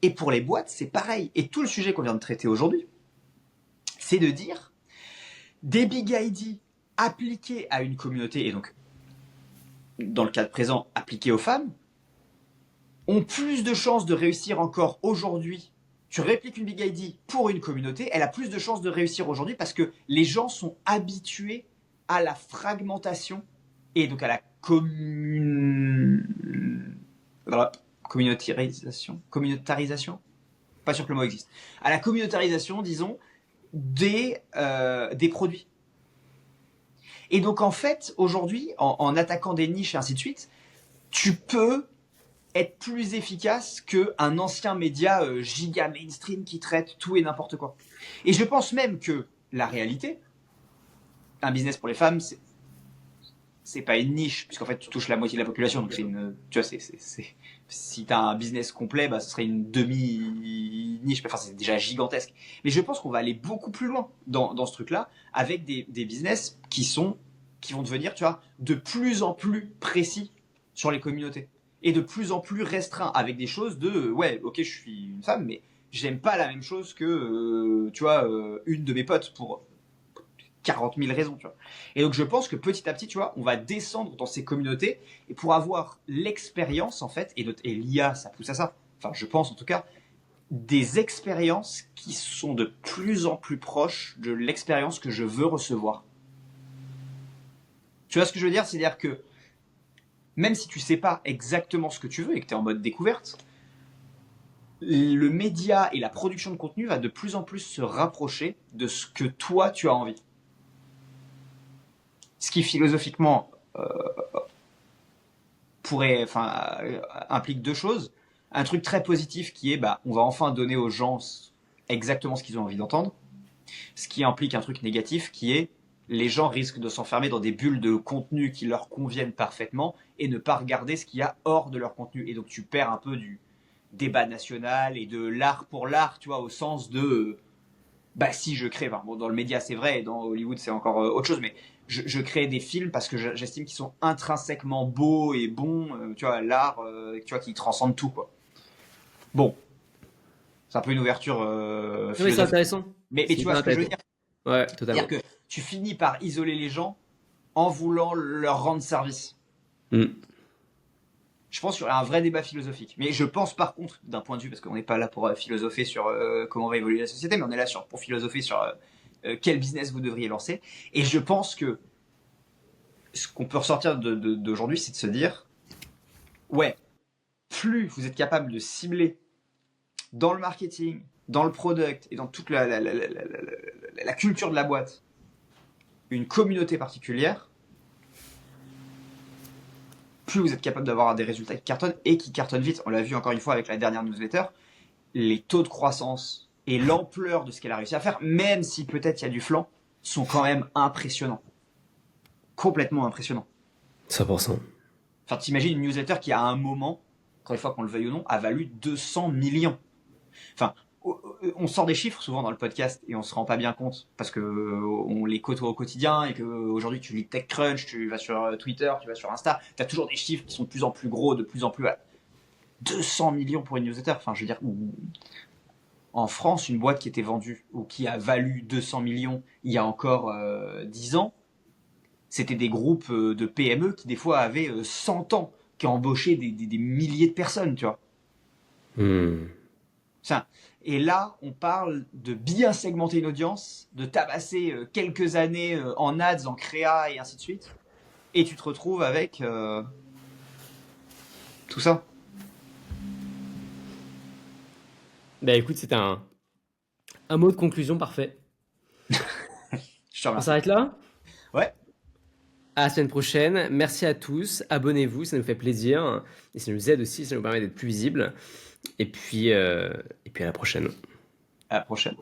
et pour les boîtes, c'est pareil. Et tout le sujet qu'on vient de traiter aujourd'hui, c'est de dire des big ID appliqués à une communauté, et donc, dans le cas présent, appliqués aux femmes, ont plus de chances de réussir encore aujourd'hui. Tu répliques une big ID pour une communauté, elle a plus de chances de réussir aujourd'hui parce que les gens sont habitués à la fragmentation et donc à la communautarisation, pas sûr que le mot existe, à la communautarisation, disons, des produits. Et donc en fait, aujourd'hui, en attaquant des niches et ainsi de suite, tu peux être plus efficace qu'un ancien média giga mainstream qui traite tout et n'importe quoi. Et je pense même que la réalité, un business pour les femmes, c'est pas une niche, puisqu'en fait, tu touches la moitié de la population. Donc, tu vois, si t'as un business complet, bah, ce serait une demi-niche. Enfin, c'est déjà gigantesque. Mais je pense qu'on va aller beaucoup plus loin dans ce truc-là, avec des business qui vont devenir, tu vois, de plus en plus précis sur les communautés. Et de plus en plus restreints, avec des choses ouais, ok, je suis une femme, mais j'aime pas la même chose que, tu vois, une de mes potes pour 40 000 raisons, tu vois. Et donc je pense que petit à petit, tu vois, on va descendre dans ces communautés et pour avoir l'expérience, en fait, et l'IA, ça pousse à ça. Enfin, je pense en tout cas, des expériences qui sont de plus en plus proches de l'expérience que je veux recevoir. Tu vois ce que je veux dire? C'est-à-dire que même si tu sais pas exactement ce que tu veux et que tu es en mode découverte, le média et la production de contenu va de plus en plus se rapprocher de ce que toi tu as envie. Ce qui philosophiquement implique deux choses. Un truc très positif qui est, bah, on va enfin donner aux gens exactement ce qu'ils ont envie d'entendre. Ce qui implique un truc négatif qui est, les gens risquent de s'enfermer dans des bulles de contenu qui leur conviennent parfaitement et ne pas regarder ce qu'il y a hors de leur contenu. Et donc tu perds un peu du débat national et de l'art pour l'art, tu vois, au sens de, bah si je crée, enfin, bon, dans le média c'est vrai, et dans Hollywood c'est encore autre chose, mais je crée des films parce que j'estime qu'ils sont intrinsèquement beaux et bons, tu vois, l'art, tu vois, qui transcende tout, quoi. Bon, c'est un peu une ouverture Non, mais c'est philosophique. intéressant. Mais C'est tu vois hyper ce que je veux intéressant. dire? Ouais, C'est-à-dire totalement. que tu finis par isoler les gens en voulant leur rendre service. Mm. Je pense qu'il y aurait un vrai débat philosophique. Mais je pense par contre, d'un point de vue, parce qu'on n'est pas là pour philosopher sur comment va évoluer la société, mais on est là pour philosopher sur quel business vous devriez lancer. Et je pense que ce qu'on peut ressortir d'aujourd'hui, c'est de se dire, ouais, plus vous êtes capable de cibler dans le marketing, dans le product et dans toute la culture de la boîte une communauté particulière, plus vous êtes capable d'avoir des résultats qui cartonnent et qui cartonnent vite. On l'a vu encore une fois avec la dernière newsletter, les taux de croissance et l'ampleur de ce qu'elle a réussi à faire, même si peut-être il y a du flanc, sont quand même impressionnants. Complètement impressionnants. 100%. Enfin, t'imagines une newsletter qui, à un moment, encore une fois qu'on le veuille ou non, a valu 200 millions. Enfin, on sort des chiffres souvent dans le podcast et on se rend pas bien compte parce que on les côtoie au quotidien et que aujourd'hui tu lis TechCrunch, tu vas sur Twitter, tu vas sur Insta, tu as toujours des chiffres qui sont de plus en plus gros, de plus en plus, voilà. 200 millions pour une newsletter. Enfin, je veux dire, en France, une boîte qui était vendue ou qui a valu 200 millions il y a encore 10 ans, c'était des groupes de PME qui des fois avaient 100 ans, qui embauchaient des milliers de personnes, tu vois. Mm. Enfin, et là, on parle de bien segmenter une audience, de tabasser quelques années en ads, en créa et ainsi de suite, et tu te retrouves avec tout ça. Bah écoute, c'était un mot de conclusion parfait. Je te On remercie. s'arrête là? Ouais, À la semaine prochaine. Merci à tous. Abonnez-vous, ça nous fait plaisir. Et ça nous aide aussi, ça nous permet d'être plus visibles. Et puis à la prochaine. à la prochaine.